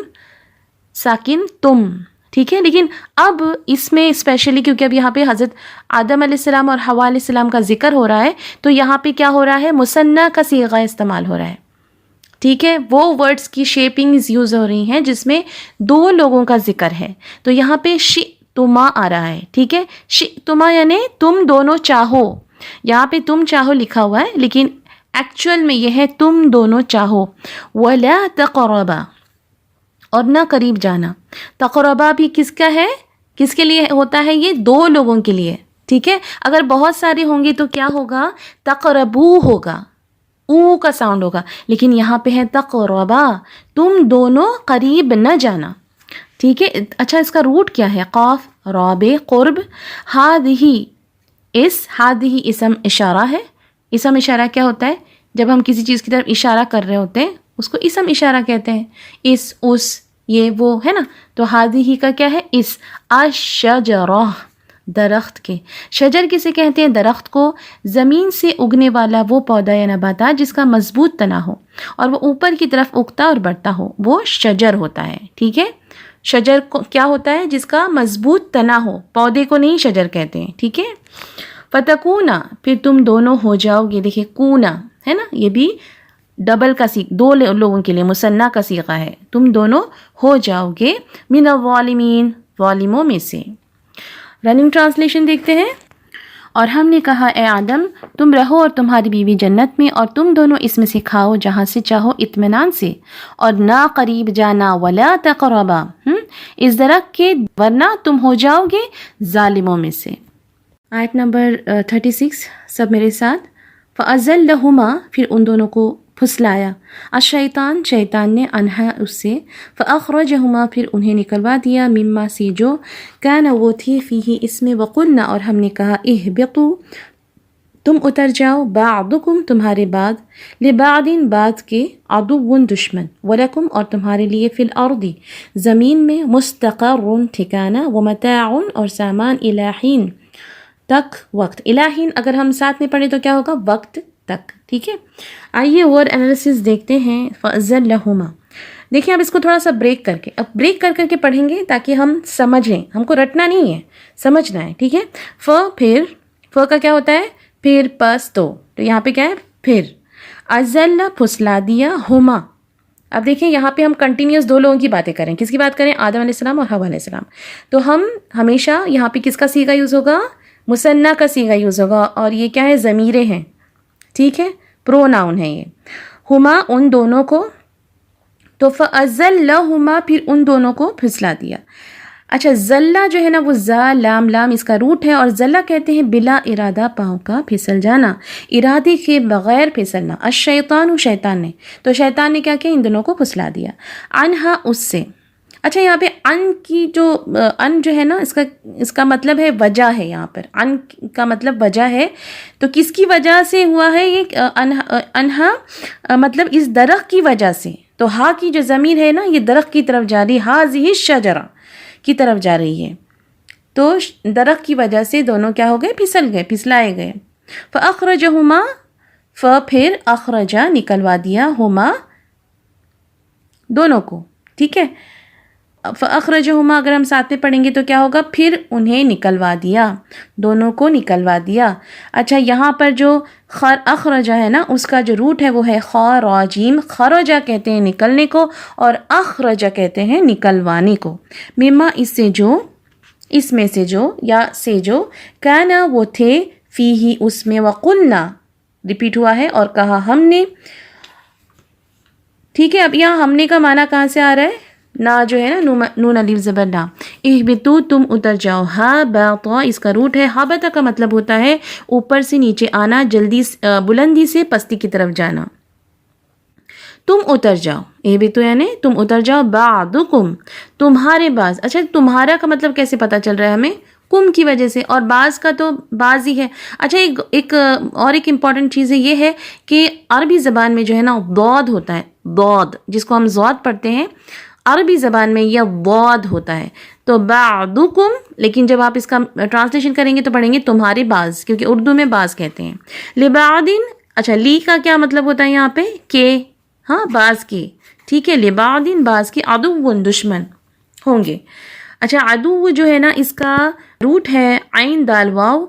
ساکن تم. ٹھیک ہے. لیکن اب اس میں اسپیشلی کیونکہ اب یہاں پہ حضرت آدم علیہ السلام اور حوا علیہ السلام کا ذکر ہو رہا ہے تو یہاں پہ کیا ہو رہا ہے؟ مثنیٰ کا صیغہ استعمال ہو رہا ہے. ٹھیک ہے. وہ ورڈز کی شیپنگز یوز ہو رہی ہیں جس میں دو لوگوں کا ذکر ہے. تو یہاں پہ شئتما آ رہا ہے. ٹھیک ہے. شئتما یعنی تم دونوں چاہو. یہاں پہ تم چاہو لکھا ہوا ہے لیکن ایکچوئل میں یہ ہے تم دونوں چاہو. وَلَا تَقْرَبَا اور نہ قریب جانا. تقربا بھی کس کا ہے؟ کس کے لیے ہوتا ہے؟ یہ دو لوگوں کے لیے. ٹھیک ہے. اگر بہت سارے ہوں گے تو کیا ہوگا؟ تقربو ہوگا, او کا ساؤنڈ ہوگا. لیکن یہاں پہ ہے تقربا, تم دونوں قریب نہ جانا. ٹھیک ہے. اچھا اس کا روٹ کیا ہے؟ قاف راب قرب. ہادہی اسم اشارہ ہے. اسم اشارہ کیا ہوتا ہے؟ جب ہم کسی چیز کی طرف اشارہ کر رہے ہوتے ہیں اس کو اسم اشارہ کہتے ہیں. اس یہ وہ ہے نا. تو ہادہی کا کیا ہے؟ اس. الشجرہ درخت کے. شجر کسے کہتے ہیں؟ درخت کو. زمین سے اگنے والا وہ پودا یا نباتات جس کا مضبوط تنا ہو اور وہ اوپر کی طرف اگتا اور بڑھتا ہو وہ شجر ہوتا ہے. ٹھیک ہے. شجر کو کیا ہوتا ہے؟ جس کا مضبوط تنا ہو. پودے کو نہیں شجر کہتے ہیں. ٹھیک ہے. فتکونا پھر تم دونوں ہو جاؤ گے. دیکھیں کونا ہے نا, یہ بھی ڈبل کا دو لوگوں کے لیے مثنیٰ کا صیغہ ہے. تم دونوں ہو جاؤ گے من الظالمین ظالموں میں سے. رننگ ٹرانسلیشن دیکھتے ہیں. اور ہم نے کہا اے آدم تم رہو اور تمہاری بیوی جنت میں اور تم دونوں اس میں سے کھاؤ جہاں سے چاہو اطمینان سے اور نہ قریب جانا. ولا تقربا اس درخت کے ورنہ تم ہو جاؤ گے ظالموں میں سے. آیت نمبر 36 سب میرے ساتھ. فَأَزَلَّهُمَا پھر ان دونوں کو پھسلایا. الشیطان شیطان نے انہا اس سے. فَأَخْرَجَهُمَا پھر انہیں نکلوا دیا. مما سے جو كَانَ وہ تھی فیہ اس میں. وَقُلْنَا اور ہم نے کہا اِهْبِطُوا تم اتر جاؤ. بعضکم تمہارے بعد. لبعض بعض کے. عدو دشمن. ولکم اور تمہارے لیے. فی الارض زمین میں. مستقر ٹھکانہ. ومتاع اور سامان. الی حین تک وقت. الہین اگر ہم ساتھ میں پڑھیں تو کیا ہوگا؟ وقت تک. ٹھیک ہے. آئیے ورڈ انالیسس دیکھتے ہیں. فَأَزَلَّهُمَا دیکھیں اب اس کو تھوڑا سا بریک کر کے, اب بریک کر کے پڑھیں گے تاکہ ہم سمجھیں. ہم کو رٹنا نہیں ہے, سمجھنا ہے. ٹھیک ہے. پھر کا کیا ہوتا ہے؟ پھر پس تو یہاں پہ کیا ہے؟ پھر. ازل پھسلا دیا. ہما اب دیکھیں یہاں پہ ہم کنٹینیوس دو لوگوں کی باتیں کریں. کس کی بات کریں؟ آدم علیہ السلام اور حوا علیہ السلام. تو ہم ہمیشہ یہاں پہ کس کا صیغہ یوز ہوگا؟ مثنیٰ کا صیغہ یوز ہوگا. اور یہ کیا ہے؟ ضمیریں ہیں. ٹھیک ہے. پروناؤن ہے یہ. ہما ان دونوں کو. تو فَأَزَلَّهُمَا پھر ان دونوں کو پھسلا دیا. اچھا زلہ جو ہے نا وہ زا لام لام اس کا روٹ ہے اور زلہ کہتے ہیں بلا ارادہ پاؤں کا پھسل جانا, ارادے کے بغیر پھسلنا. الشیطان شیطان نے. تو شیطان نے کیا کیا؟ ان دونوں کو پھسلا دیا. انہا اس سے. اچھا یہاں پہ ان کی جو ان جو ہے نا اس کا مطلب ہے وجہ ہے. یہاں پر ان کا مطلب وجہ ہے. تو کس کی وجہ سے ہوا ہے یہ انہا؟ مطلب اس درخت کی وجہ سے. تو ہا کی جو ضمیر ہے نا یہ درخت کی طرف جا رہی. ہاذہ الشجرہ کی طرف جا رہی ہے. تو درخت کی وجہ سے دونوں کیا ہو گئے؟ پھسل گئے، پھسلائے گئے. فَأَخْرَجَهُمَا پھر اخرجا نکلوا دیا، ہما دونوں کو. ٹھیک ہے، فَأَخْرَجَهُمَا اگر ہم ساتھ میں پڑھیں گے تو کیا ہوگا؟ پھر انہیں نکلوا دیا، دونوں کو نکلوا دیا. اچھا یہاں پر جو اخرجا ہے نا، اس کا جو روٹ ہے وہ ہے خا را جیم. خرجا کہتے ہیں نکلنے کو اور اخرجا کہتے ہیں نکلوانے کو. مما اس میں سے جو یا سے جو کانا وہ تھے فیہی اس میں، وقلنا ریپیٹ ہوا ہے اور کہا ہم نے. ٹھیک ہے، اب یہاں ہم نے کا معنی کہاں سے آ رہا ہے؟ نا جو ہے نا، نون الف زبر نا. اہبطوا تم اتر جاؤ. ہابطا اس کا روٹ ہے. ہابطا کا مطلب ہوتا ہے اوپر سے نیچے آنا، جلدی بلندی سے پستی کی طرف جانا. تم اتر جاؤ، اہبطوا یعنی تم اتر جاؤ. بعضکم تمہارے بعض. اچھا تمہارا کا مطلب کیسے پتہ چل رہا ہے ہمیں؟ کم کی وجہ سے، اور بعض کا تو بعض ہی ہے. اچھا ایک امپورٹنٹ چیز ہے یہ ہے کہ عربی زبان میں جو ہے نا ضاد ہوتا ہے، ضاد جس کو ہم ضاد پڑھتے ہیں، عربی زبان میں یہ ضاد ہوتا ہے. تو بعضکم، لیکن جب آپ اس کا ٹرانسلیشن کریں گے تو پڑھیں گے تمہارے بعض، کیونکہ اردو میں بعض کہتے ہیں. لبعض، اچھا لی کا کیا مطلب ہوتا ہے یہاں پہ؟ کہ ہاں بعض کے. ٹھیک ہے، لبعض بعض کے، عدو دشمن ہوں گے. اچھا عدو جو ہے نا اس کا روٹ ہے عین دال واو.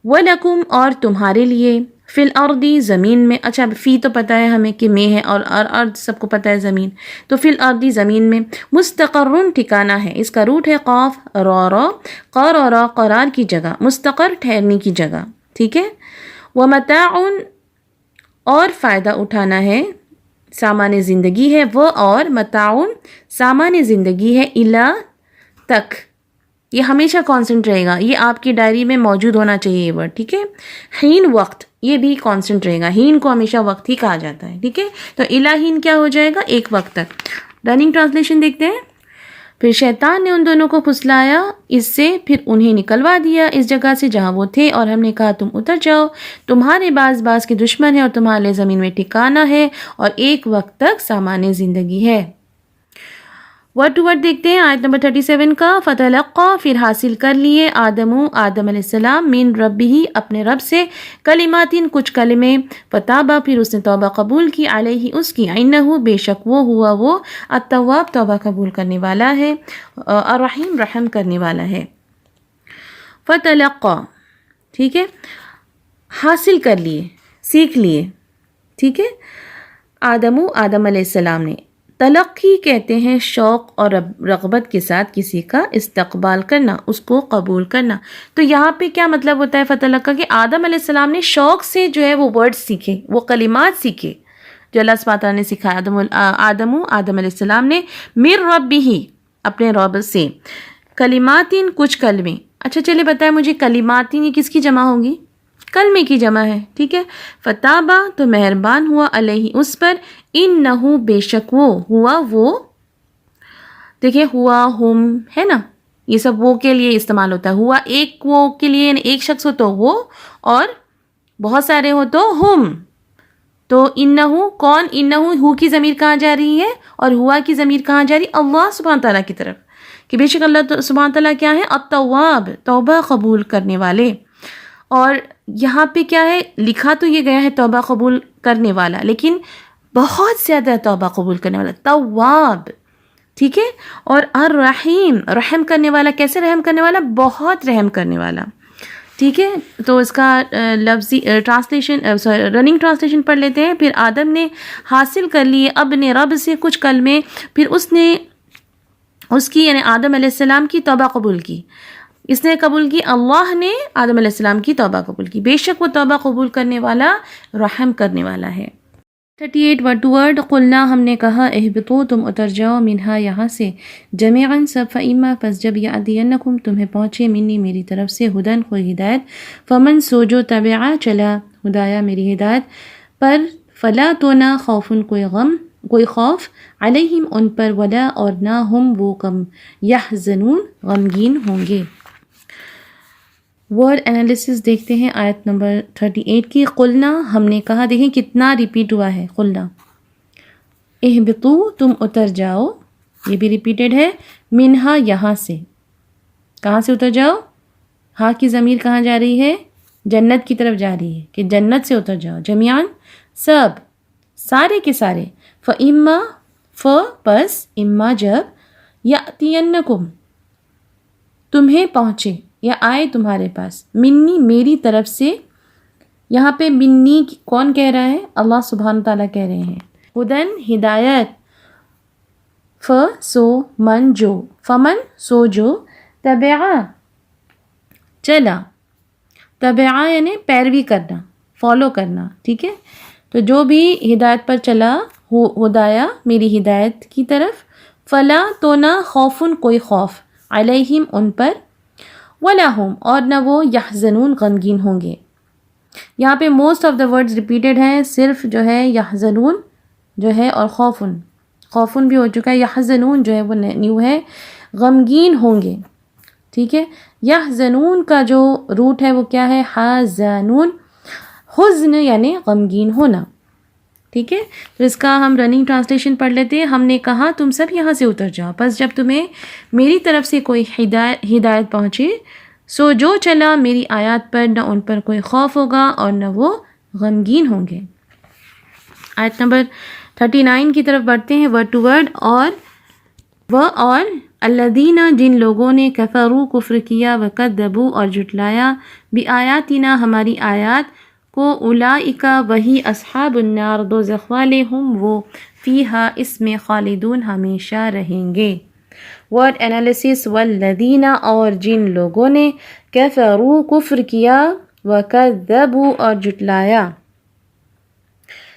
ولکم اور تمہارے لیے، فی الارض زمین میں. اچھا فی تو پتہ ہے ہمیں کہ میں ہے، اور ارض سب کو پتہ ہے زمین، تو فی الارض زمین میں. مستقر ٹھکانہ ہے، اس کا روٹ ہے قاف را قرر قرار کی جگہ، مستقر ٹھہرنے کی جگہ. ٹھیک ہے. ومتاع اور فائدہ اٹھانا ہے، سامان زندگی ہے وہ، اور متاع سامان زندگی ہے، الا تک. یہ ہمیشہ کانسٹنٹ رہے گا، یہ آپ کی ڈائری میں موجود ہونا چاہیے یہ ورڈ. ٹھیک ہے. حین وقت، یہ بھی کانسٹنٹ رہے گا، حین کو ہمیشہ وقت ہی کہا جاتا ہے. ٹھیک ہے، تو الا حین کیا ہو جائے گا؟ ایک وقت تک. رننگ ٹرانسلیشن دیکھتے ہیں. پھر شیطان نے ان دونوں کو پھسلایا اس سے، پھر انہیں نکلوا دیا اس جگہ سے جہاں وہ تھے، اور ہم نے کہا تم اتر جاؤ، تمہارے بعض کے دشمن ہیں اور تمہارے زمین میں ٹھکانہ ہے اور ایک وقت تک سامان زندگی ہے. ورڈ ٹو ورڈ دیکھتے ہیں آیت نمبر 37 کا. فتلقا پھر حاصل کر لیے آدم علیہ السلام من ربہ اپنے رب سے، کلماتن کچھ کلمے، فتابا پھر اس نے توبہ قبول کی، علیہ اس کی، انہ بے شک وہ ہوا وہ، التواب توبہ قبول کرنے والا ہے، الرحیم رحم کرنے والا ہے. فتلقا ٹھیک ہے، حاصل کر لیے، سیکھ لیے. ٹھیک ہے، آدم علیہ السلام نے. تلقی کہتے ہیں شوق اور رغبت کے ساتھ کسی کا استقبال کرنا، اس کو قبول کرنا. تو یہاں پہ کیا مطلب ہوتا ہے فتلقا کہ آدم علیہ السلام نے شوق سے جو ہے وہ ورڈ سیکھے، وہ کلمات سیکھے جو اللہ سبحانہ تعالیٰ نے سکھایا. آدم علیہ السلام نے من ربہ اپنے رب سے، کلماتین کچھ کلمے. اچھا چلے بتائیں مجھے کلماتین یہ کس کی جمع ہوگی؟ کلمے کی جمع ہے. ٹھیک ہے. فتابا تو مہربان ہوا، علیہ اس پر، انہو بے شک وہ، ہوا وہ، دیکھیں ہوا ہم ہے نا، یہ سب وہ کے لیے استعمال ہوتا ہے. ہوا ایک وہ کے لیے، یعنی ایک شخص ہو تو وہ، اور بہت سارے ہو تو ہم. تو انہو کون؟ انہو ہو کی ضمیر کہاں جا رہی ہے اور ہوا کی ضمیر کہاں جا رہی ہے؟ اللہ سبحانہ تعالیٰ کی طرف، کہ بے شک اللہ سبحانہ تعالیٰ کیا ہے؟ التواب توبہ قبول کرنے والے. اور یہاں پہ کیا ہے لکھا تو یہ گیا ہے توبہ قبول کرنے والا، لیکن بہت زیادہ توبہ قبول کرنے والا، تواب. ٹھیک ہے. اور الرحیم رحم کرنے والا. کیسے رحم کرنے والا؟ بہت رحم کرنے والا. ٹھیک ہے. تو اس کا لفظی ٹرانسلیشن رننگ ٹرانسلیشن پڑھ لیتے ہیں. پھر آدم نے حاصل کر لیے اپنے رب سے کچھ کلمے، پھر اس نے اس کی یعنی آدم علیہ السلام کی توبہ قبول کی. اس نے قبول کی، اللہ نے آدم علیہ السلام کی توبہ قبول کی. بے شک وہ توبہ قبول کرنے والا، رحم کرنے والا ہے. 38 ورڈ ٹو ورڈ. قلنا ہم نے کہا، اہبطوا تم اتر جاؤ، منہا یہاں سے، جمیعاً سب، فإما پس جب یأتینکم تمہیں پہنچے، منی میری طرف سے، ہدن کوئی ہدایت، فمن سو جو تبعا چلا ہدایا میری ہدایت پر، فلا تو نہ خوفن کوئی غم کوئی خوف، علیہم ان پر، ولا اور نہ ہم وہ کم، یحزنون غمگین ہوں گے. ورڈ انالیسس دیکھتے ہیں آیت نمبر 38 کی. قلنا ہم نے کہا، دیکھیں کتنا ریپیٹ ہوا ہے. قلنا اہبطوا تم اتر جاؤ، یہ بھی ریپیٹڈ ہے. منہا یہاں سے. کہاں سے اتر جاؤ؟ ہاں کی ضمیر کہاں جا رہی ہے؟ جنت کی طرف جا رہی ہے کہ جنت سے اتر جاؤ. جمیعاً سب، سارے کے سارے. فَإِمَّا پس اما جب، یأتینکم تمہیں پہنچے یا آئے تمہارے پاس، منی میری طرف سے. یہاں پہ منی کون کہہ رہا ہے؟ اللہ سبحانہ تعالیٰ کہہ رہے ہیں. ہدن ہدایت، سو من جو، فمن سو جو، تبعا چلا، تبعا یعنی پیروی کرنا، فالو کرنا. ٹھیک ہے، تو جو بھی ہدایت پر چلا، ہدایا میری ہدایت کی طرف، فلا تو نہ خوفن کوئی خوف، علیہم ان پر، ولا ہم اور نہ وہ یحزنون غمگین ہوں گے. یہاں پہ most of the words repeated ہیں، صرف جو ہے یحزنون جو ہے اور خوفن بھی ہو چکا ہے، یحزنون جو ہے وہ نیو ہے، غمگین ہوں گے. ٹھیک ہے، یحزنون کا جو روٹ ہے وہ کیا ہے؟ حزنون، حزن یعنی غمگین ہونا. ٹھیک ہے، تو اس کا ہم رننگ ٹرانسلیشن پڑھ لیتے ہیں. ہم نے کہا تم سب یہاں سے اتر جاؤ، پس جب تمہیں میری طرف سے کوئی ہدایت پہنچے، سو جو چلا میری آیات پر، نہ ان پر کوئی خوف ہوگا اور نہ وہ غمگین ہوں گے. آیت نمبر 39 کی طرف بڑھتے ہیں ورڈ ٹو ورڈ. اور الذین جن لوگوں نے کفروا کفر کیا، وکذبوا اور جھٹلایا، بآیاتنا ہماری آیات کو، اولئک وہی اصحاب النار دوزخ والے، ہم وہ فیہا اس میں خالدون ہمیشہ رہیں گے. ورڈ انالیسس، والذین اور جن لوگوں نے کفروا کفر کیا، وکذبوا اور جھٹلایا.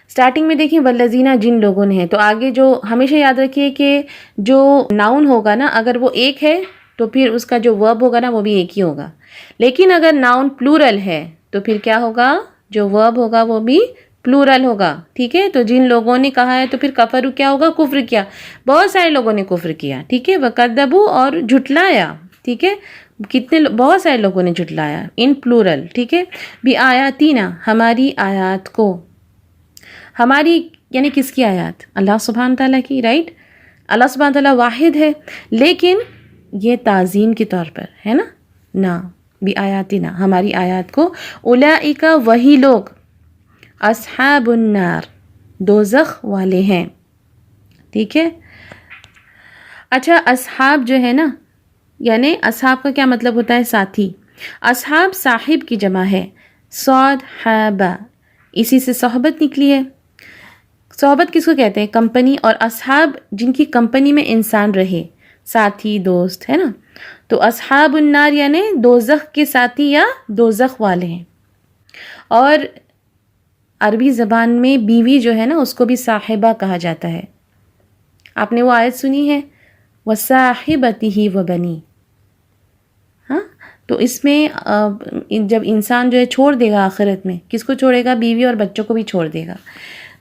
اسٹارٹنگ میں دیکھیں والذین جن لوگوں نے ہے، تو آگے جو ہمیشہ یاد رکھیے کہ جو ناؤن ہوگا نا، اگر وہ ایک ہے تو پھر اس کا جو ورب ہوگا نا وہ بھی ایک ہی ہوگا. لیکن اگر ناؤن پلورل ہے تو پھر کیا ہوگا؟ جو ورب ہوگا وہ بھی پلورل ہوگا. ٹھیک ہے، تو جن لوگوں نے کہا ہے تو پھر کفر کیا ہوگا؟ کفر کیا. بہت سارے لوگوں نے کفر کیا. ٹھیک ہے، وکذبوا اور جھٹلایا. ٹھیک ہے، بہت سارے لوگوں نے جھٹلایا ان پلورل. ٹھیک ہے، بآیاتنا ہماری آیات کو. ہماری یعنی کس کی آیات؟ اللہ سبحانہ تعالیٰ کی. رائٹ، اللہ سبحانہ تعالیٰ واحد ہے، لیکن یہ تعظیم کے طور پر ہے نا بآیاتنا ہماری آیات کو. اولئک وہی لوگ، اصحاب النار دوزخ والے ہیں. ٹھیک ہے، اچھا اصحاب جو ہے نا، یعنی اصحاب کا کیا مطلب ہوتا ہے؟ ساتھی. اصحاب صاحب کی جمع ہے، صاد حابہ، اسی سے صحبت نکلی ہے. صحبت کس کو کہتے ہیں؟ کمپنی. اور اصحاب جن کی کمپنی میں انسان رہے، ساتھی دوست ہے نا. تو اصحاب النار یعنی دوزخ کے ساتھی یا دوزخ والے ہیں. اور عربی زبان میں بیوی جو ہے نا اس کو بھی صاحبہ کہا جاتا ہے. آپ نے وہ آیت سنی ہے، وَصَاحِبَتِهِ وَبَنِيهِ. ہاں، تو اس میں جب انسان جو ہے چھوڑ دے گا آخرت میں، کس کو چھوڑے گا؟ بیوی اور بچوں کو بھی چھوڑ دے گا.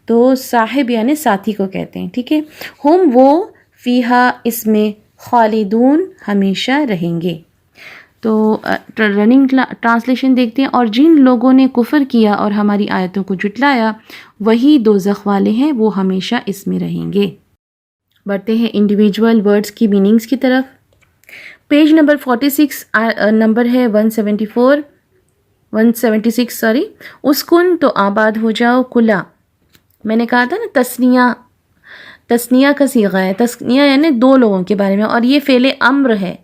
تو صاحب یعنی ساتھی کو کہتے ہیں. ٹھیک ہے، ہم وہ فیہا اس میں خالدون ہمیشہ رہیں گے. تو رننگ ٹرانسلیشن دیکھتے ہیں. اور جن لوگوں نے کفر کیا اور ہماری آیتوں کو جھٹلایا، وہی دوزخ والے ہیں، وہ ہمیشہ اس میں رہیں گے. بڑھتے ہیں انڈیویجول ورڈز کی میننگز کی طرف. پیج نمبر 46 نمبر ہے 176 سوری. اسکن تو آباد ہو جاؤ، کلا میں نے کہا تھا نا تسنیہ کا صیغہ ہے. تسنیہ یعنی دو لوگوں کے بارے میں، اور یہ فعل امر ہے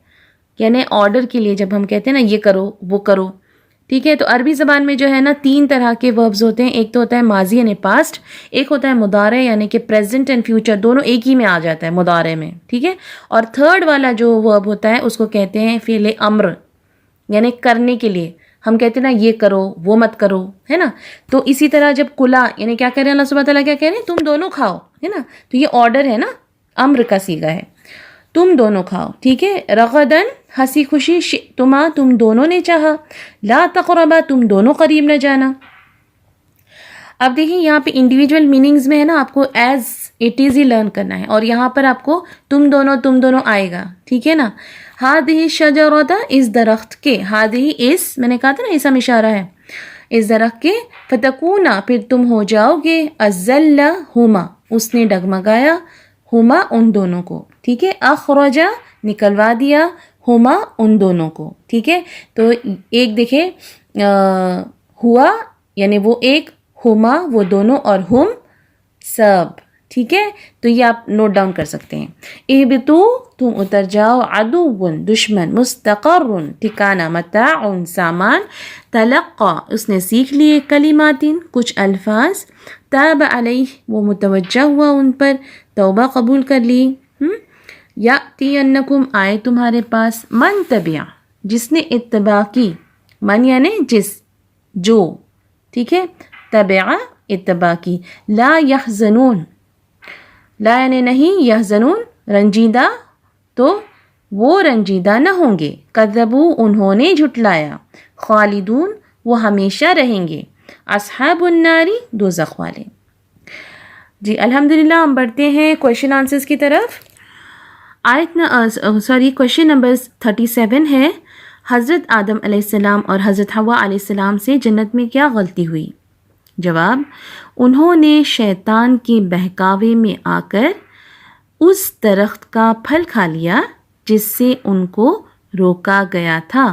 یعنی آرڈر کے لیے جب ہم کہتے ہیں نا یہ کرو وہ کرو. ٹھیک ہے، تو عربی زبان میں جو ہے نا 3 طرح کے وربز ہوتے ہیں. ایک تو ہوتا ہے ماضی یعنی پاسٹ، ایک ہوتا ہے مضارع یعنی کہ پریزنٹ اینڈ فیوچر دونوں ایک ہی میں آ جاتا ہے مضارع میں. ٹھیک ہے، اور تھرڈ والا جو ورب ہوتا ہے اس کو کہتے ہیں فعل امر یعنی کرنے کے لیے. ہم کہتے ہیں نا یہ کرو وہ مت کرو، ہے نا. تو اسی طرح جب کلا یعنی کیا کہہ رہے ہیں اللہ سبحانہ تعالیٰ، کیا کہہ رہے ہیں؟ تم دونوں کھاؤ، ہے نا. تو یہ آرڈر ہے نا، امر کا صیغہ ہے، تم دونوں کھاؤ. ٹھیک ہے، رغدن ہنسی خوشی، شئتما تم دونوں نے چاہا، لا تقربا تم دونوں قریب نہ جانا. اب دیکھیں یہاں پہ انڈیویجول میننگز میں ہے نا، آپ کو as it is he learn کرنا ہے، اور یہاں پر آپ کو تم دونوں آئے گا. ٹھیک ہے نا. ہادہ شجرۃ اس درخت کے، ہادہ اس میں نے کہا تھا نا اسم اشارہ ہے، اس درخت کے. فتکونا پھر تم ہو جاؤ گے، اذل ہما اس نے ڈگمگایا، ہما ان دونوں کو. ٹھیک ہے، اخرجا نکلوا دیا، ہما ان دونوں کو. ٹھیک ہے, تو ایک دیکھیں ہوا یعنی وہ ایک, ہما وہ دونوں, اور ہم سب. ٹھیک ہے, تو یہ آپ نوٹ ڈاؤن کر سکتے ہیں. اہبطو تم اتر جاؤ, عدو دشمن, مستقر ٹھکانہ, متاع سامان, تلقا اس نے سیکھ لیے, کلمات کچھ الفاظ, تاب علیہ وہ متوجہ ہوا ان پر, توبہ قبول کر لی. یاتینکم آئے تمہارے پاس, من تبع جس نے اتباع کی, من یعنی جس, جو. ٹھیک ہے, تبع اتباع کی. لا یحزنون, لا یعنی نہیں, یحزنون رنجیدہ, تو وہ رنجیدہ نہ ہوں گے. کذبوا انہوں نے جھٹلایا, خالدون وہ ہمیشہ رہیں گے, اصحاب الناری دوزخ والے. جی الحمدللہ ہم بڑھتے ہیں کویشچن آنسرز کی طرف. کویشچن نمبر 37 ہے, حضرت آدم علیہ السلام اور حضرت حوا علیہ السلام سے جنت میں کیا غلطی ہوئی؟ جواب, انہوں نے شیطان کے بہکاوے میں آ کر اس درخت کا پھل کھا لیا جس سے ان کو روکا گیا تھا.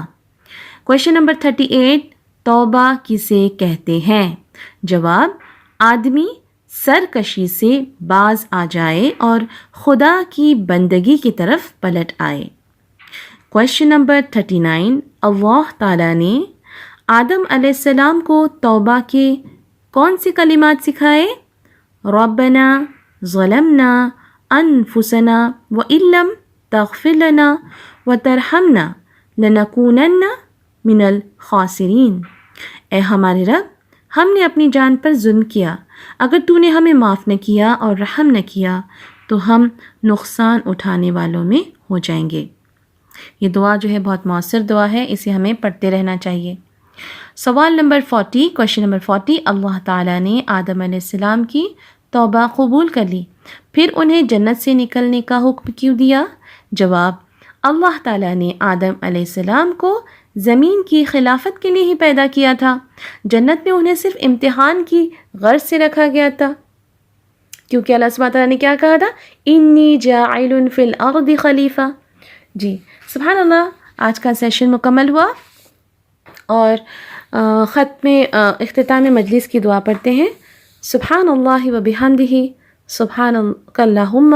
کویشچن نمبر 38, توبہ کسے کہتے ہیں؟ جواب, آدمی سرکشی سے باز آ جائے اور خدا کی بندگی کی طرف پلٹ آئے. کویشچن نمبر 39, اللہ تعالیٰ نے آدم علیہ السلام کو توبہ کے کون سی کلمات سکھائے؟ ربنا ظلمنا انفسنا وان لم تغفر لنا وترحمنا لنکونن من الخاسرین. اے ہمارے رب, ہم نے اپنی جان پر ظلم کیا, اگر تو نے ہمیں معاف نہ کیا اور رحم نہ کیا تو ہم نقصان اٹھانے والوں میں ہو جائیں گے. یہ دعا جو ہے بہت مؤثر دعا ہے, اسے ہمیں پڑھتے رہنا چاہیے. سوال نمبر 40, کویشچن نمبر 40, اللہ تعالیٰ نے آدم علیہ السلام کی توبہ قبول کر لی, پھر انہیں جنت سے نکلنے کا حکم کیوں دیا؟ جواب, اللہ تعالیٰ نے آدم علیہ السلام کو زمین کی خلافت کے لیے ہی پیدا کیا تھا. جنت میں انہیں صرف امتحان کی غرض سے رکھا گیا تھا, کیونکہ اللہ سبحانہ تعالیٰ نے کیا کہا تھا؟ انی جاعل فی الارض خلیفہ. جی سبحان اللہ, آج کا سیشن مکمل ہوا اور ختم اختتام مجلس کی دعا پڑھتے ہیں. سبحان اللہ و بحمدہ, سبحانک اللہم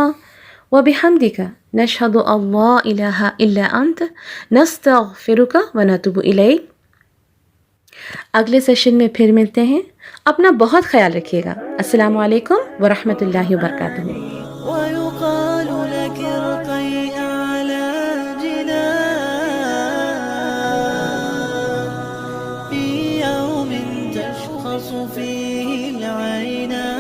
و بحمدک, نشہد ان لا الہ الا انت, نستغفرک و نتوب الیک. اگلے سیشن میں پھر ملتے ہیں. اپنا بہت خیال رکھیے گا. السلام علیکم ورحمۃ اللہ وبرکاتہ. ويقال لك ارقي أعلى جنان في يوم تشخص فيه العينان.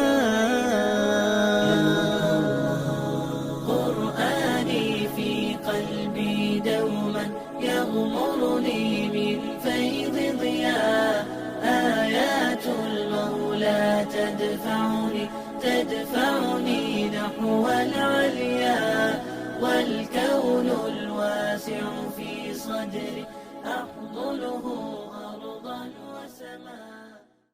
قرآني في قلبي دوما يغمرني من فيض ضياء, آيات المولى تدفعني نحو العليا, والكون الواسع في صدري